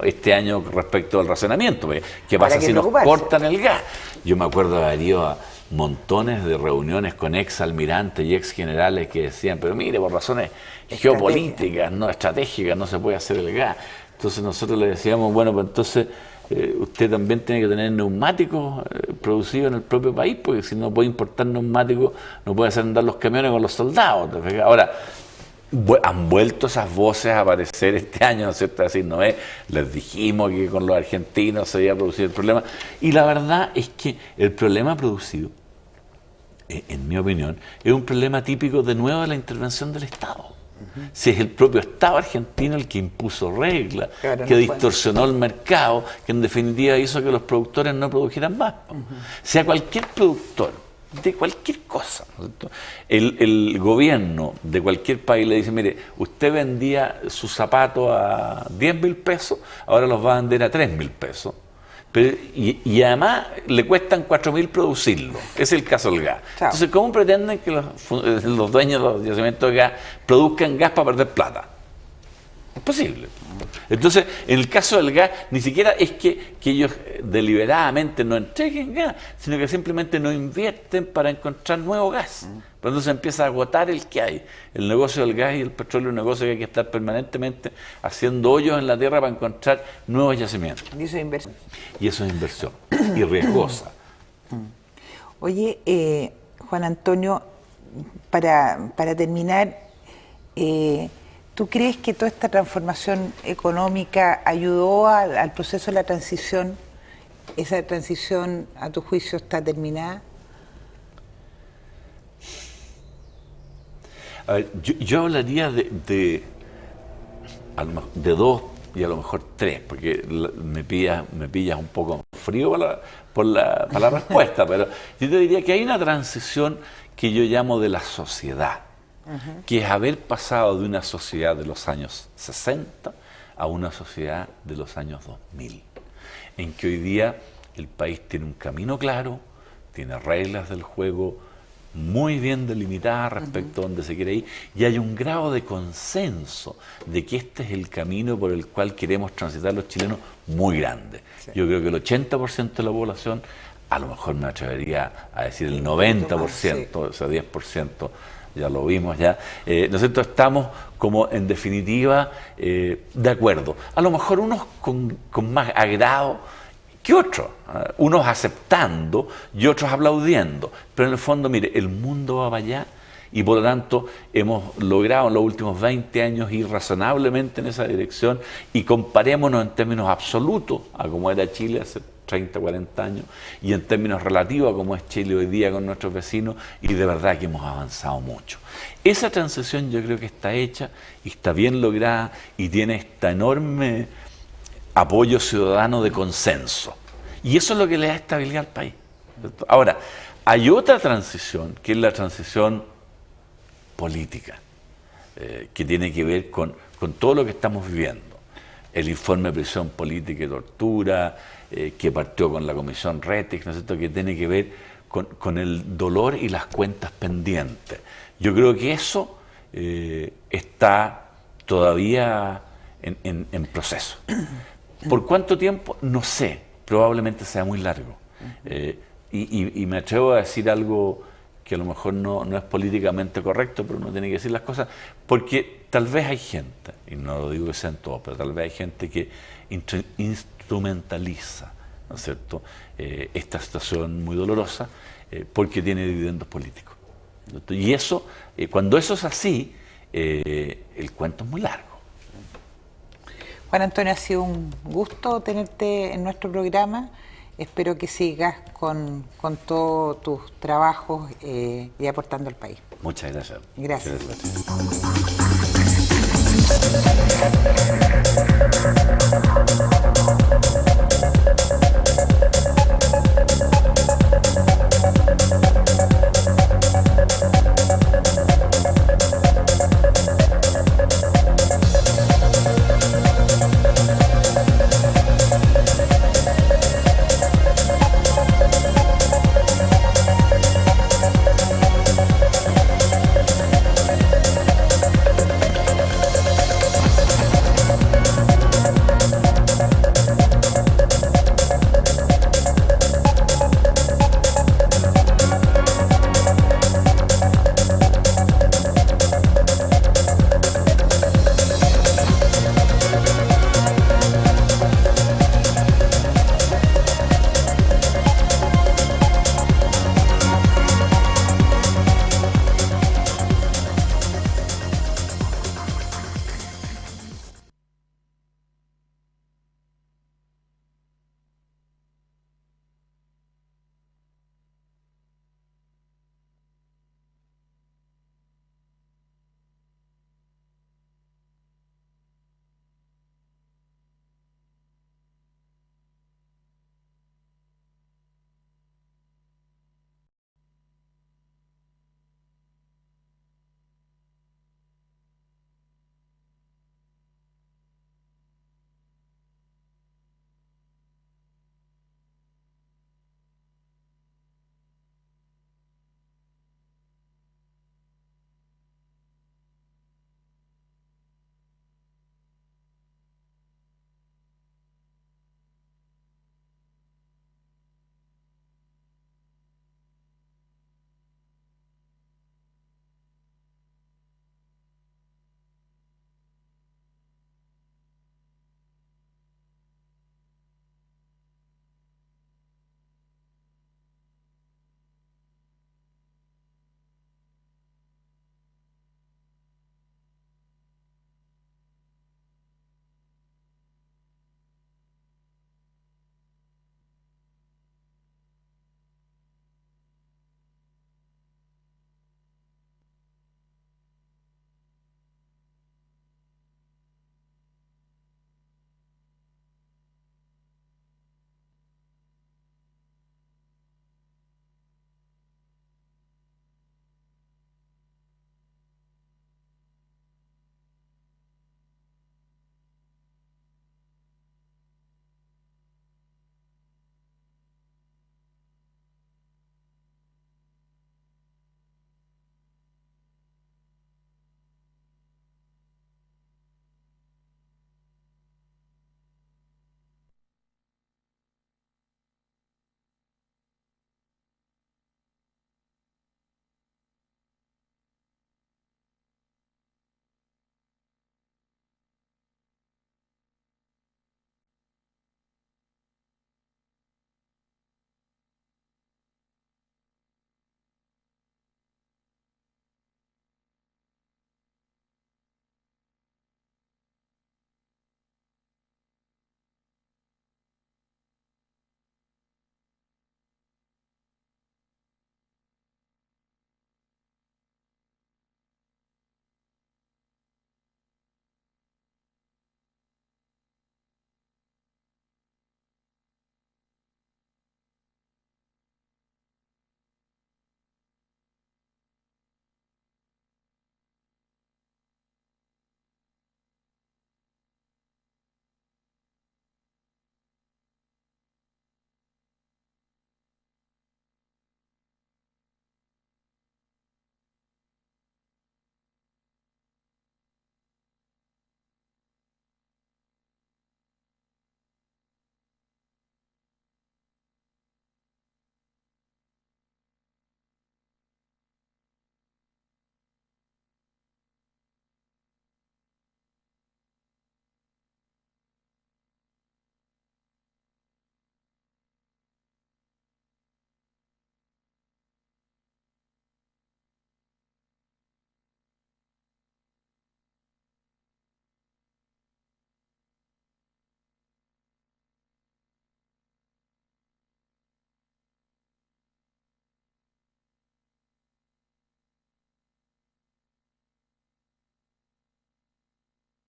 este año respecto al racionamiento. ¿Qué pasa si nos cortan el gas? Yo me acuerdo de haber ido a montones de reuniones con ex almirantes y ex generales que decían, pero mire, por razones geopolíticas, no estratégicas, no se puede hacer el gas. Entonces nosotros le decíamos, bueno, pues entonces usted también tiene que tener neumáticos producidos en el propio país, porque si no puede importar neumáticos, no puede hacer andar los camiones con los soldados. Ahora, han vuelto esas voces a aparecer este año, ¿no es cierto? Así, ¿no es? Les dijimos que con los argentinos se iba a producir el problema. Y la verdad es que el problema producido, en mi opinión, es un problema típico de nuevo de la intervención del Estado. Si es el propio Estado argentino el que impuso reglas, que distorsionó el mercado, que en definitiva hizo que los productores no produjeran más. Si a cualquier productor de cualquier cosa, ¿no? El gobierno de cualquier país le dice, mire, usted vendía sus zapatos a 10.000 pesos, ahora los va a vender a 3.000 pesos. Pero, y además le cuestan 4.000 producirlo. Ese es el caso del gas. Chao. Entonces, ¿cómo pretenden que los dueños de los yacimientos de gas produzcan gas para perder plata? Imposible. Entonces, en el caso del gas, ni siquiera es que ellos deliberadamente no entreguen gas, sino que simplemente no invierten para encontrar nuevo gas. Pero entonces empieza a agotar el que hay. El negocio del gas y el petróleo es un negocio que hay que estar permanentemente haciendo hoyos en la tierra para encontrar nuevos yacimientos. Y eso es inversión. Y eso es inversión. Y riesgosa. Oye, Juan Antonio, para terminar, ¿tú crees que toda esta transformación económica ayudó al proceso de la transición? ¿Esa transición, a tu juicio, está terminada? A ver, yo hablaría de dos y a lo mejor tres, porque me pillas un poco frío para la respuesta, pero yo te diría que hay una transición que yo llamo de la sociedad. Que es haber pasado de una sociedad de los años 60 a una sociedad de los años 2000, en que hoy día el país tiene un camino claro, tiene reglas del juego muy bien delimitadas respecto a dónde se quiere ir, y hay un grado de consenso de que este es el camino por el cual queremos transitar los chilenos muy grande. Sí. Yo creo que el 80% de la población, a lo mejor me atrevería a decir el 90%, sí. O sea, 10%, ya lo vimos ya, nosotros estamos como en definitiva de acuerdo. A lo mejor unos con más agrado que otros, unos aceptando y otros aplaudiendo, pero en el fondo, mire, el mundo va para allá y por lo tanto hemos logrado en los últimos 20 años ir razonablemente en esa dirección y comparémonos en términos absolutos a cómo era Chile hace 30, 40 años y en términos relativos a cómo es Chile hoy día con nuestros vecinos, y de verdad que hemos avanzado mucho. Esa transición yo creo que está hecha y está bien lograda y tiene este enorme apoyo ciudadano de consenso. Y eso es lo que le da estabilidad al país. Ahora, hay otra transición, que es la transición política, que tiene que ver con todo lo que estamos viviendo. el informe de prisión política y tortura, que partió con la comisión Rettig, ¿no es cierto?, que tiene que ver con el dolor y las cuentas pendientes. Yo creo que eso está todavía en proceso. ¿Por cuánto tiempo? No sé, probablemente sea muy largo. Y me atrevo a decir algo que a lo mejor no es políticamente correcto, pero uno tiene que decir las cosas, porque tal vez hay gente, y no lo digo que sean todos, pero tal vez hay gente que instrumentaliza, ¿no es cierto?, esta situación muy dolorosa, porque tiene dividendos políticos. Y eso, cuando eso es así, el cuento es muy largo. Juan Antonio, ha sido un gusto tenerte en nuestro programa. Espero que sigas con todos tus trabajos y aportando al país. Muchas gracias. Gracias. Muchas gracias.